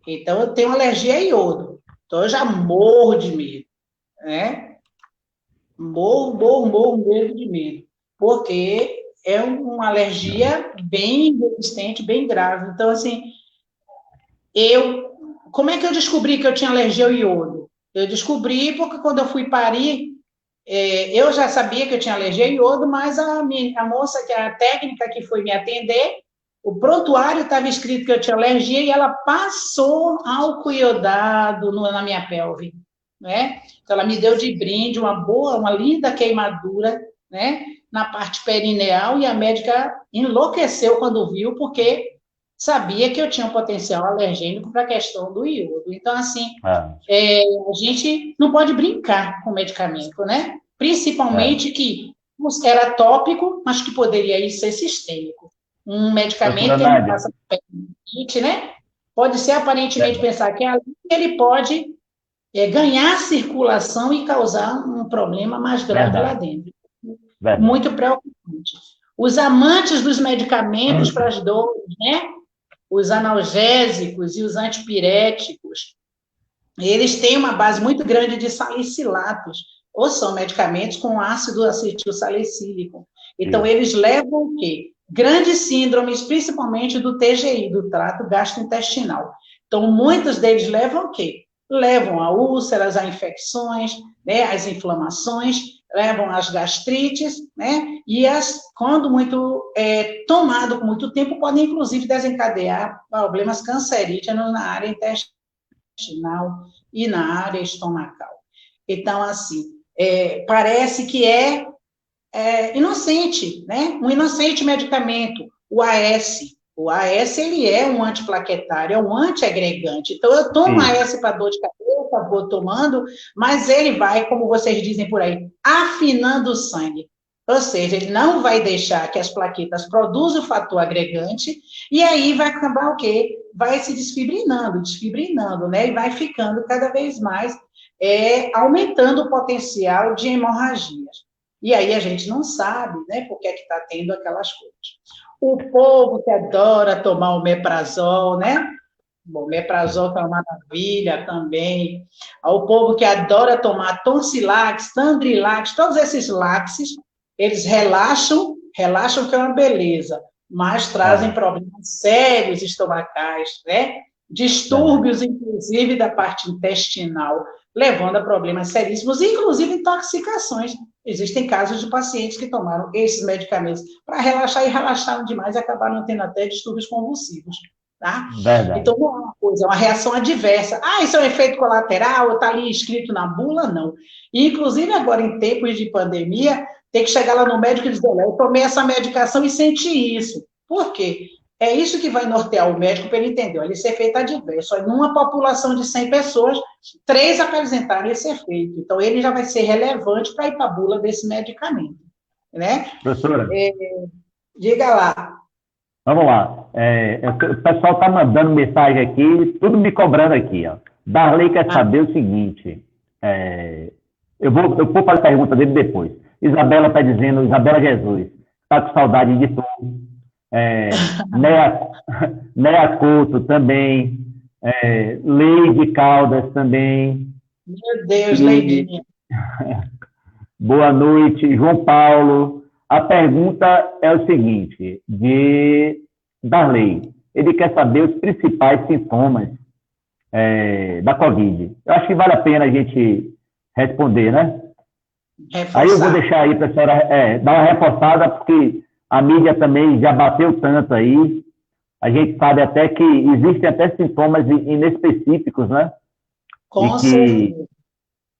Então, eu tenho alergia a iodo. Então, eu já morro de medo, né? Morro mesmo de medo. Porque é uma alergia bem resistente, bem grave. Então, assim, como é que eu descobri que eu tinha alergia ao iodo? Eu descobri porque quando eu fui parir, eu já sabia que eu tinha alergia ao iodo, mas a moça, que é a técnica que foi me atender, o prontuário estava escrito que eu tinha alergia e ela passou álcool iodado na minha pelve, né? Então, ela me deu de brinde uma linda queimadura, né, na parte perineal, e a médica enlouqueceu quando viu, porque sabia que eu tinha um potencial alergênico para a questão do iodo. Então, assim, a gente não pode brincar com medicamento, né? Principalmente que era tópico, mas que poderia ser sistêmico. Um medicamento que não passa por perite, né? Pode ser aparentemente pensar que ele pode ganhar circulação e causar um problema mais grave lá dentro. Muito preocupante. Os amantes dos medicamentos para as dores, né? os analgésicos e os antipiréticos, eles têm uma base muito grande de salicilatos, ou são medicamentos com ácido acetil salicílico. Então, eles levam o quê? Grandes síndromes, principalmente do TGI, do trato gastrointestinal. Então, muitos deles levam o quê? Levam a úlceras, a infecções, né, as inflamações, levam as gastrites, né, e quando tomado com muito tempo, podem, inclusive, desencadear problemas cancerígenos na área intestinal e na área estomacal. Então, assim, parece que é inocente, né? Um inocente medicamento, o AS. O AS, ele é um antiplaquetário, é um antiagregante. Então, eu tomo AS para dor de cabeça, vou tomando, mas ele vai, como vocês dizem por aí, afinando o sangue. Ou seja, ele não vai deixar que as plaquetas produzam o fator agregante, e aí vai acabar o quê? Vai se desfibrinando, né? E vai ficando cada vez mais, aumentando o potencial de hemorragias. E aí a gente não sabe, né, por que é que está tendo aquelas coisas. O povo que adora tomar o meprazol, né? Bom, o meprazol é uma maravilha também. O povo que adora tomar Tonsilax, Tandrilax, todos esses laxes, eles relaxam que é uma beleza, mas trazem problemas sérios estomacais, né? Distúrbios, inclusive, da parte intestinal, levando a problemas seríssimos, inclusive intoxicações. Existem casos de pacientes que tomaram esses medicamentos para relaxar e relaxaram demais e acabaram tendo até distúrbios convulsivos, tá? Verdade. Então, não é uma coisa, é uma reação adversa. Isso é um efeito colateral, está ali escrito na bula? Não. E, inclusive, agora, em tempos de pandemia, tem que chegar lá no médico e dizer, olha, eu tomei essa medicação e senti isso. Por quê? É isso que vai nortear o médico para ele entender. Olha, esse efeito adverso. Numa população de 100 pessoas, 3 apresentaram esse efeito. Então, ele já vai ser relevante para ir para a bula desse medicamento. Né? Professora? Diga lá. Vamos lá. O pessoal está mandando mensagem aqui, tudo me cobrando aqui. Ó. Darley quer saber o seguinte. Eu vou fazer a pergunta dele depois. Isabela está dizendo, Isabela Jesus, está com saudade de tudo. Nea Couto também, Leide Caldas também. Meu Deus, Leidinha. Boa noite, João Paulo. A pergunta é o seguinte, de Darley. Ele quer saber os principais sintomas da Covid. Eu acho que vale a pena a gente responder, né? Reforçar. Aí eu vou deixar aí para a senhora dar uma reforçada, porque a mídia também já bateu tanto aí. A gente sabe até que existem até sintomas inespecíficos, né? Com certeza.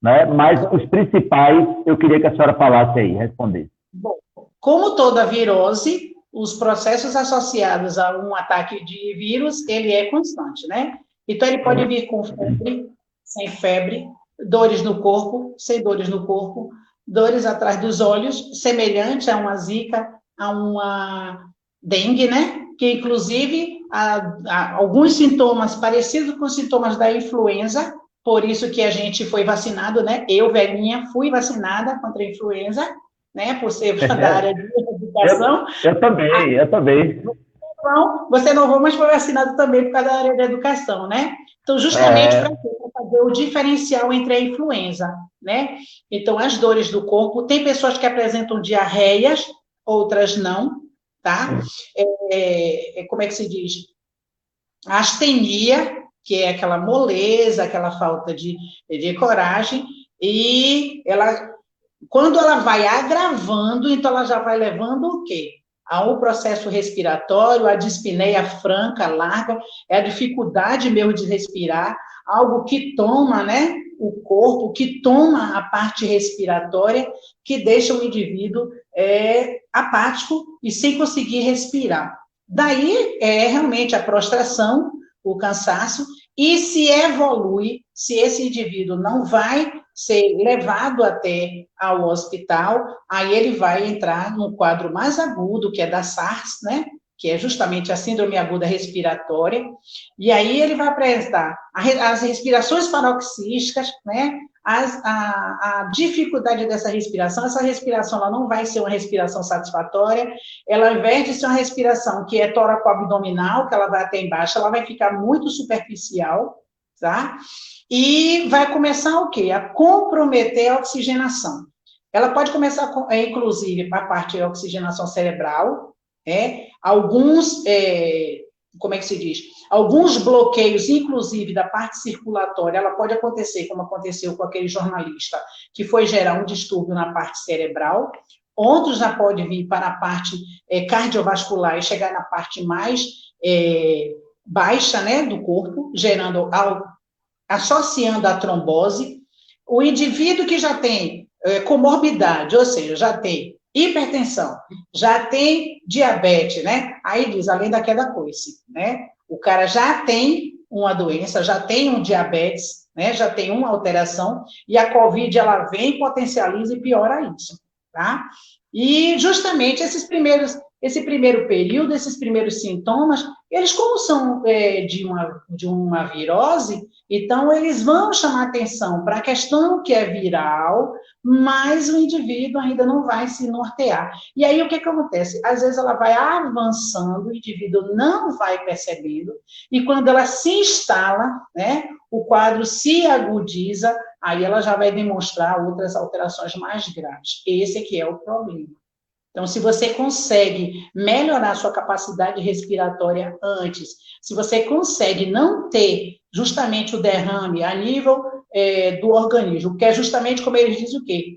Né? Mas os principais, eu queria que a senhora falasse aí, respondesse. Bom, como toda virose, os processos associados a um ataque de vírus, ele é constante, né? Então, ele pode vir com febre, sem febre, dores no corpo, sem dores no corpo, dores atrás dos olhos, semelhante a uma zika, a uma dengue, né? Que, inclusive, há alguns sintomas parecidos com os sintomas da influenza, por isso que a gente foi vacinado, né? Eu, velhinha, fui vacinada contra a influenza, né? Por ser da área de educação. Eu também. Então, você não foi, mas foi vacinado também por causa da área da educação, né? Então, justamente para fazer o diferencial entre a influenza, né? Então, as dores do corpo, tem pessoas que apresentam diarreias, outras não, tá? Como é que se diz? Astenia, que é aquela moleza, aquela falta de coragem, e quando ela vai agravando, então ela já vai levando o quê? A um processo respiratório, a dispneia franca, larga, é a dificuldade mesmo de respirar, algo que toma, né, o corpo, que toma a parte respiratória, que deixa o indivíduo apático e sem conseguir respirar. Daí realmente a prostração, o cansaço, e se evolui, se esse indivíduo não vai ser levado até ao hospital, aí ele vai entrar num quadro mais agudo, que é da SARS, né? que é justamente a síndrome aguda respiratória, e aí ele vai apresentar as respirações paroxísticas, né? A dificuldade dessa respiração, essa respiração ela não vai ser uma respiração satisfatória, ela, ao invés de ser uma respiração que é tóraco-abdominal, que ela vai até embaixo, ela vai ficar muito superficial, tá? E vai começar o quê? A comprometer a oxigenação. Ela pode começar, inclusive, a parte da oxigenação cerebral, alguns, como é que se diz? Alguns bloqueios, inclusive, da parte circulatória, ela pode acontecer, como aconteceu com aquele jornalista, que foi gerar um distúrbio na parte cerebral. Outros já pode vir para a parte cardiovascular e chegar na parte mais baixa, né, do corpo, associando a trombose. O indivíduo que já tem comorbidade, ou seja, já tem hipertensão, já tem diabetes, né? Aí diz, além da queda coice, né? O cara já tem uma doença, já tem um diabetes, né? Já tem uma alteração, e a COVID, ela vem, potencializa e piora isso, tá? E justamente esse primeiro período, esses primeiros sintomas, eles como são de uma virose, então eles vão chamar atenção para a questão que é viral, mas o indivíduo ainda não vai se nortear. E aí o que acontece? Às vezes ela vai avançando, o indivíduo não vai percebendo, e quando ela se instala, né, o quadro se agudiza, aí ela já vai demonstrar outras alterações mais graves. Esse aqui é o problema. Então, se você consegue melhorar a sua capacidade respiratória antes, se você consegue não ter justamente o derrame a nível do organismo, que é justamente como eles dizem o quê?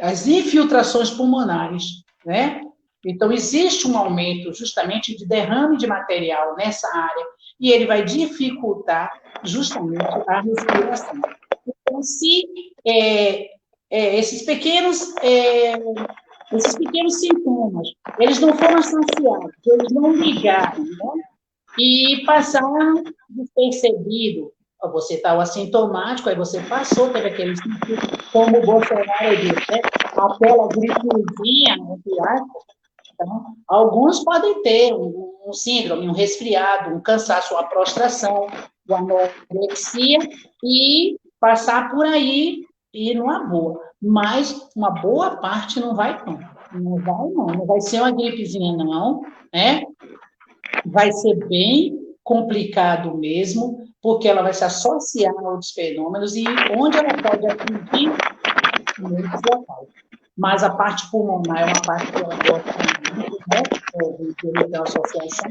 As infiltrações pulmonares, né? Então, existe um aumento justamente de derrame de material nessa área, e ele vai dificultar justamente a respiração. Então, se esses pequenos sintomas, eles não foram associados, eles não ligaram, né? E passaram despercebido. Você estava assintomático, aí você passou, teve aquele sintoma, como o Bolsonaro disse, né? Aquela gripezinha, entre aspas. Então, alguns podem ter um síndrome, um resfriado, um cansaço, uma prostração, uma anorexia, e passar por aí e numa boa. Mas uma boa parte não vai não. Não vai ser uma gripezinha, não, né? Vai ser bem complicado mesmo, porque ela vai se associar a outros fenômenos, e onde ela pode atingir muitos locais. Mas a parte pulmonar é uma parte que ela gosta muito, né? De associação,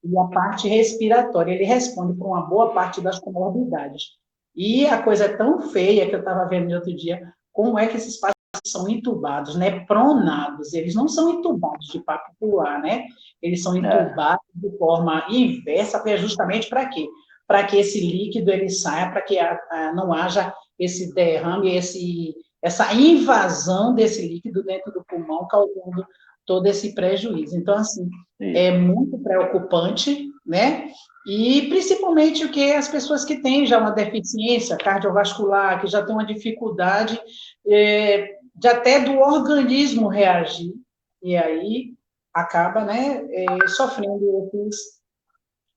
e a parte respiratória, ele responde por uma boa parte das comorbidades. E a coisa é tão feia que eu estava vendo no outro dia, como é que esses pacientes são intubados, né, pronados, eles não são intubados de particular, né, eles são intubados de forma inversa, justamente para quê? Para que esse líquido ele saia, para que não haja esse derrame, essa invasão desse líquido dentro do pulmão, causando todo esse prejuízo. Então, assim, é muito preocupante, né? E principalmente o que as pessoas que têm já uma deficiência cardiovascular, que já têm uma dificuldade de até do organismo reagir, e aí acaba, né, sofrendo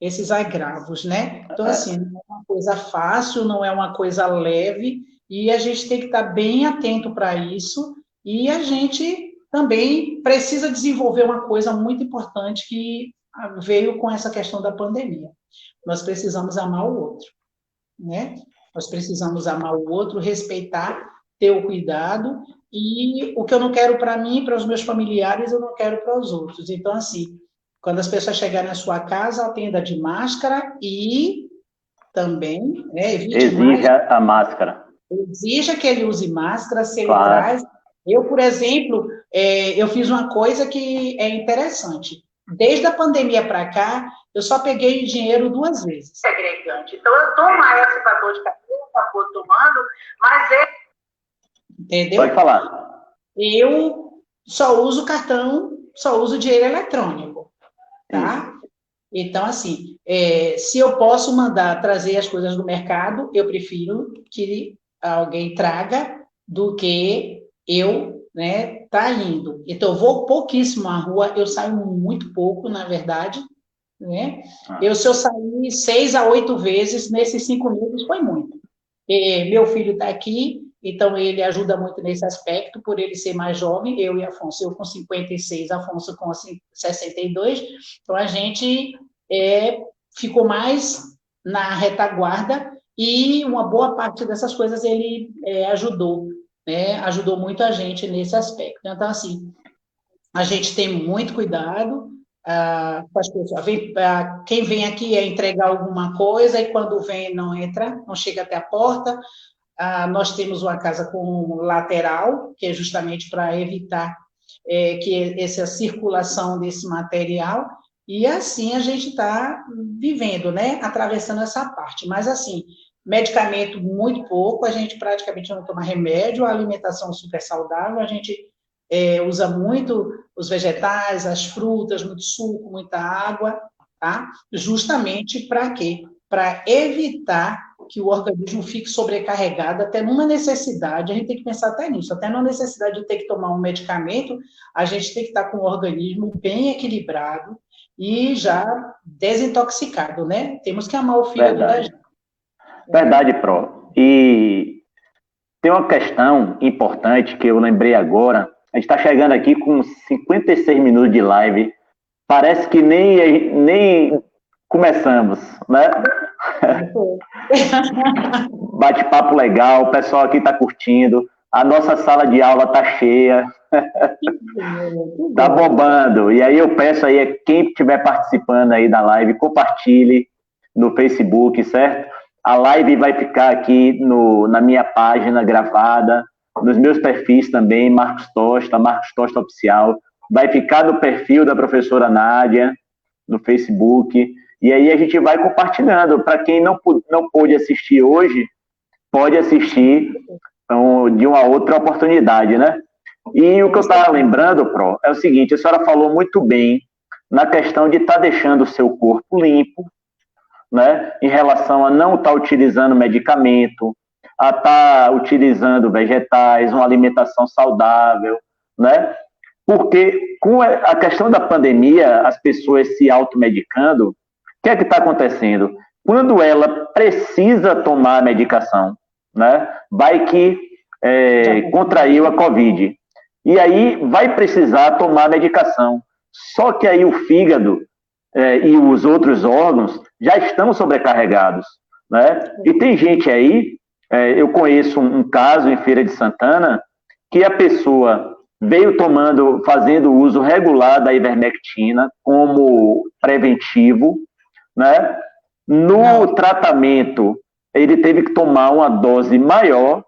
esses agravos, né? Então, assim, não é uma coisa fácil, não é uma coisa leve, e a gente tem que estar bem atento para isso, e a gente também precisa desenvolver uma coisa muito importante que veio com essa questão da pandemia. Nós precisamos amar o outro, né? Nós precisamos amar o outro, respeitar, ter o cuidado, e o que eu não quero para mim, para os meus familiares, eu não quero para os outros. Então, assim, quando as pessoas chegarem na sua casa, atenda de máscara e também, né, exija a máscara. Exija que ele use máscara, se ele traz. Eu, por exemplo, eu fiz uma coisa que é interessante. Desde a pandemia para cá, eu só peguei dinheiro 2 vezes. Segregante. Então, eu tomo essa para dor de cabeça, acabou tomando, mas entendeu? Pode falar. Eu só uso cartão, só uso dinheiro eletrônico, tá? Então, assim, se eu posso trazer as coisas do mercado, eu prefiro que alguém traga do que eu, né, tá indo. Então, eu vou pouquíssimo à rua, eu saio muito pouco, na verdade, né? Se eu sair 6 a 8 vezes nesses 5 meses, foi muito. Meu filho está aqui, então ele ajuda muito nesse aspecto, por ele ser mais jovem, eu e Afonso, eu com 56, Afonso com 62, então a gente ficou mais na retaguarda e uma boa parte dessas coisas ele ajudou, né? Ajudou muito a gente nesse aspecto. Então, assim, a gente tem muito cuidado com as pessoas. Quem vem aqui é entregar alguma coisa e quando vem não entra, não chega até a porta. Nós temos uma casa com lateral, que é justamente para evitar que essa circulação desse material, e assim a gente está vivendo, né? Atravessando essa parte. Mas, assim, medicamento muito pouco, a gente praticamente não toma remédio, a alimentação super saudável, a gente usa muito os vegetais, as frutas, muito suco, muita água, tá? Justamente para quê? Para evitar que o organismo fique sobrecarregado, até numa necessidade, a gente tem que pensar até nisso, até numa necessidade de ter que tomar um medicamento, a gente tem que estar com o organismo bem equilibrado e já desintoxicado, né? Temos que amar o fígado da gente. Verdade, Pro. E tem uma questão importante que eu lembrei agora. A gente está chegando aqui com 56 minutos de live. Parece que nem começamos, né? Bate-papo legal, o pessoal aqui está curtindo. A nossa sala de aula está cheia. Tá bombando. E aí eu peço aí, quem estiver participando aí da live, compartilhe no Facebook, certo? A live vai ficar aqui na minha página gravada, nos meus perfis também, Marcos Tosta Oficial. Vai ficar no perfil da professora Nádia, no Facebook. E aí a gente vai compartilhando. Para quem não pôde assistir hoje, pode assistir então, de uma outra oportunidade, né? E o que eu estava lembrando, Pro, é o seguinte, a senhora falou muito bem na questão de estar deixando o seu corpo limpo, né, em relação a não estar utilizando medicamento, a estar utilizando vegetais, uma alimentação saudável, né? Porque com a questão da pandemia, as pessoas se automedicando, o que é que está acontecendo? Quando ela precisa tomar a medicação, né, vai que contraiu a Covid, e aí vai precisar tomar a medicação. Só que aí o fígado e os outros órgãos já estão sobrecarregados, né? E tem gente aí, eu conheço um caso em Feira de Santana, que a pessoa veio fazendo uso regular da ivermectina como preventivo, né? No tratamento, ele teve que tomar uma dose maior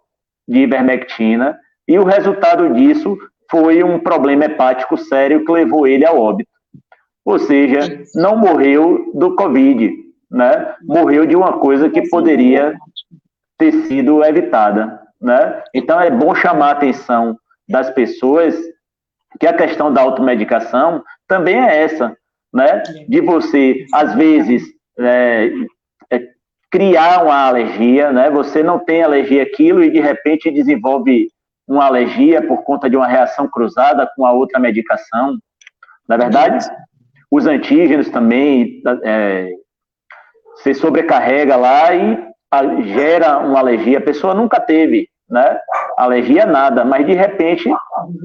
de ivermectina e o resultado disso foi um problema hepático sério que levou ele ao óbito. Ou seja, não morreu do Covid, né? Morreu de uma coisa que poderia ter sido evitada, né? Então é bom chamar a atenção das pessoas que a questão da automedicação também é essa, né? De você, às vezes, criar uma alergia, né? Você não tem alergia àquilo e de repente desenvolve uma alergia por conta de uma reação cruzada com a outra medicação, na verdade? Os antígenos também se sobrecarrega lá e gera uma alergia. A pessoa nunca teve, né? Alergia nada, mas de repente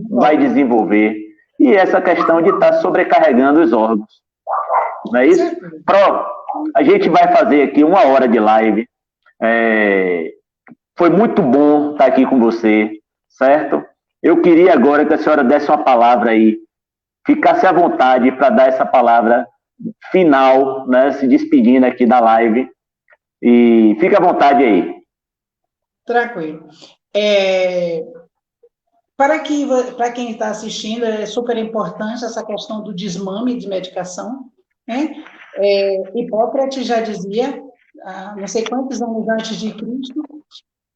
vai desenvolver. E essa questão de estar sobrecarregando os órgãos. Não é isso? Pro, a gente vai fazer aqui 1 hora de live. Foi muito bom estar aqui com você, certo? Eu queria agora que a senhora desse uma palavra aí, ficasse à vontade para dar essa palavra final, né, se despedindo aqui da live. E fica à vontade aí. Tranquilo. Para quem está assistindo, é super importante essa questão do desmame de medicação, né? Hipócrates já dizia, não sei quantos anos antes de Cristo,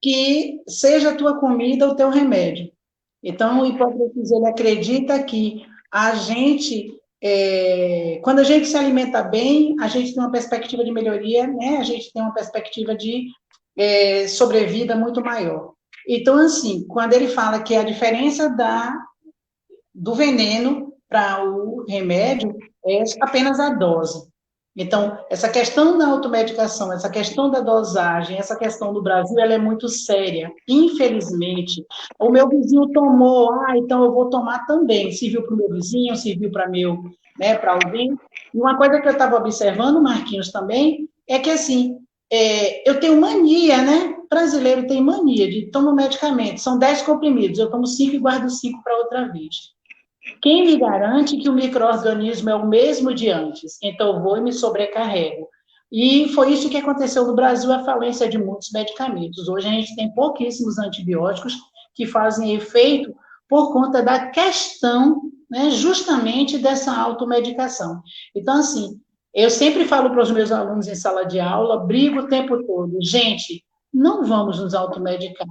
que seja a tua comida o teu remédio. Então, o Hipócrates, ele acredita que a gente, quando a gente se alimenta bem, a gente tem uma perspectiva de melhoria, né? A gente tem uma perspectiva de sobrevida muito maior. Então, assim, quando ele fala que a diferença do veneno para o remédio é apenas a dose. Então, essa questão da automedicação, essa questão da dosagem, essa questão do Brasil, ela é muito séria. Infelizmente, o meu vizinho tomou, então eu vou tomar também. Serviu para o meu vizinho, serviu para para alguém. E uma coisa que eu estava observando, Marquinhos, também, é que, assim, eu tenho mania, né? Brasileiro tem mania de tomar medicamento. São 10 comprimidos, eu tomo 5 e guardo 5 para outra vez. Quem me garante que o micro-organismo é o mesmo de antes? Então, eu vou e me sobrecarrego. E foi isso que aconteceu no Brasil, a falência de muitos medicamentos. Hoje a gente tem pouquíssimos antibióticos que fazem efeito por conta da questão, né, justamente dessa automedicação. Então, assim, eu sempre falo para os meus alunos em sala de aula, brigo o tempo todo, gente, não vamos nos automedicar,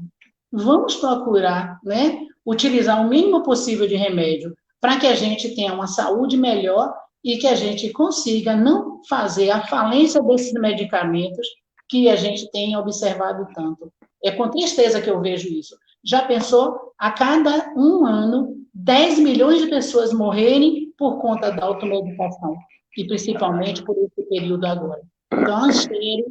vamos procurar, né, utilizar o mínimo possível de remédio para que a gente tenha uma saúde melhor e que a gente consiga não fazer a falência desses medicamentos que a gente tem observado tanto. É com tristeza que eu vejo isso. Já pensou? A cada um ano, 10 milhões de pessoas morrerem por conta da automedicação, e principalmente por esse período agora. Então, Ancheiro,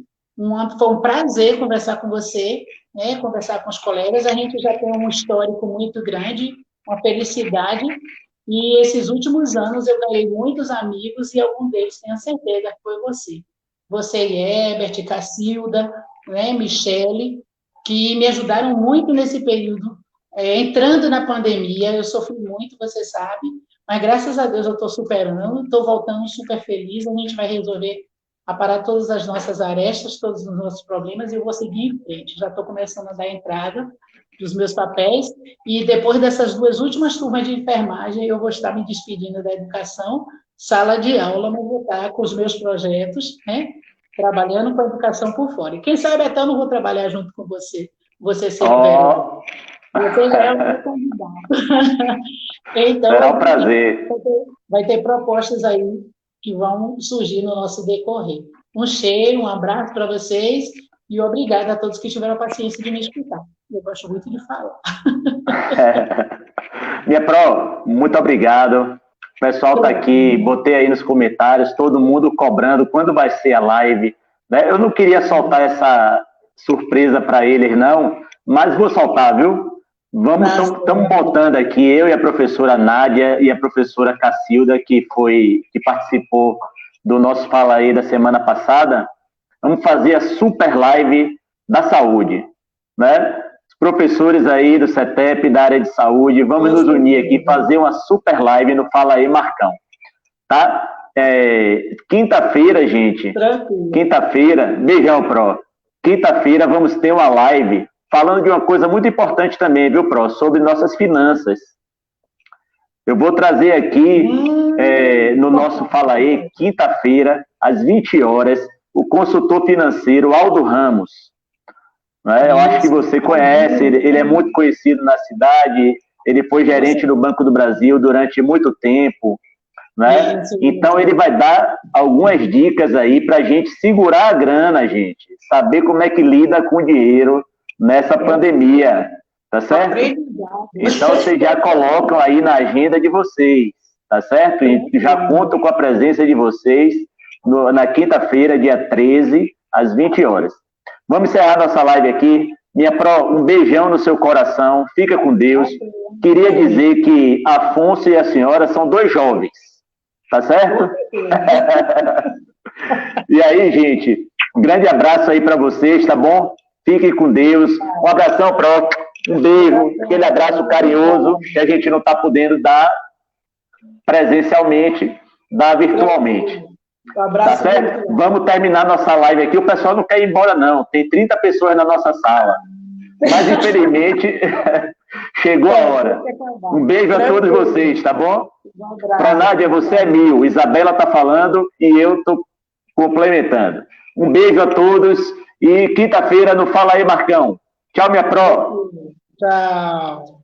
foi um prazer conversar com você, né, conversar com os colegas. A gente já tem um histórico muito grande, uma felicidade, e esses últimos anos eu ganhei muitos amigos e algum deles tenho certeza que foi você. Você e Herbert, Cacilda, né, Michele, que me ajudaram muito nesse período. Entrando na pandemia, eu sofri muito, você sabe, mas graças a Deus eu estou superando, estou voltando super feliz, a gente vai resolver aparar todas as nossas arestas, todos os nossos problemas, e eu vou seguir em frente. Já estou começando a dar entrada dos meus papéis, e depois dessas 2 últimas turmas de enfermagem, eu vou estar me despedindo da educação, sala de aula, mas vou estar com os meus projetos, né, trabalhando com a educação por fora. E quem sabe até eu não vou trabalhar junto com você ser vereador. Você já é o meu convidado. Então, será um prazer. Vai ter propostas aí que vão surgir no nosso decorrer. Um cheiro, um abraço para vocês e obrigada a todos que tiveram a paciência de me escutar. Eu gosto muito de falar. Minha Pro, muito obrigado. O pessoal está aqui, botei aí nos comentários, todo mundo cobrando quando vai ser a live. Né? Eu não queria soltar essa surpresa para eles, não, mas vou soltar, viu? Estamos botando aqui, eu e a professora Nádia e a professora Cacilda, que participou do nosso Fala Aí da semana passada, vamos fazer a super live da saúde, né? Os professores aí do CETEP, da área de saúde, vamos nos unir aqui, fazer uma super live no Fala Aí Marcão, tá? Quinta-feira, gente, quinta-feira, beijão, Pro, quinta-feira vamos ter uma live falando de uma coisa muito importante também, viu, Pro? Sobre nossas finanças. Eu vou trazer aqui, no nosso Fala Aí, quinta-feira, às 20 horas, o consultor financeiro Aldo Ramos. Né? Eu acho que você conhece, ele é muito conhecido na cidade, ele foi gerente do Banco do Brasil durante muito tempo. Né? Então, ele vai dar algumas dicas aí para a gente segurar a grana, gente. Saber como é que lida com o dinheiro nessa pandemia, tá certo? Então, vocês já colocam aí na agenda de vocês, tá certo? E já conto com a presença de vocês na quinta-feira, dia 13, às 20 horas. Vamos encerrar nossa live aqui. Minha Pro, um beijão no seu coração, fica com Deus. Queria dizer que Afonso e a senhora são 2 jovens, tá certo? E aí, gente, um grande abraço aí para vocês, tá bom? Fiquem com Deus. Um abração, Pro. Um beijo, aquele abraço carinhoso que a gente não está podendo dar presencialmente, dar virtualmente. Tá certo? Vamos terminar nossa live aqui. O pessoal não quer ir embora, não. Tem 30 pessoas na nossa sala. Mas, infelizmente, chegou a hora. Um beijo a todos vocês, tá bom? Para Nádia, você é 1000. Isabela está falando e eu estou complementando. Um beijo a todos e quinta-feira no Fala Aí, Marcão. Tchau, minha Pro. Tchau.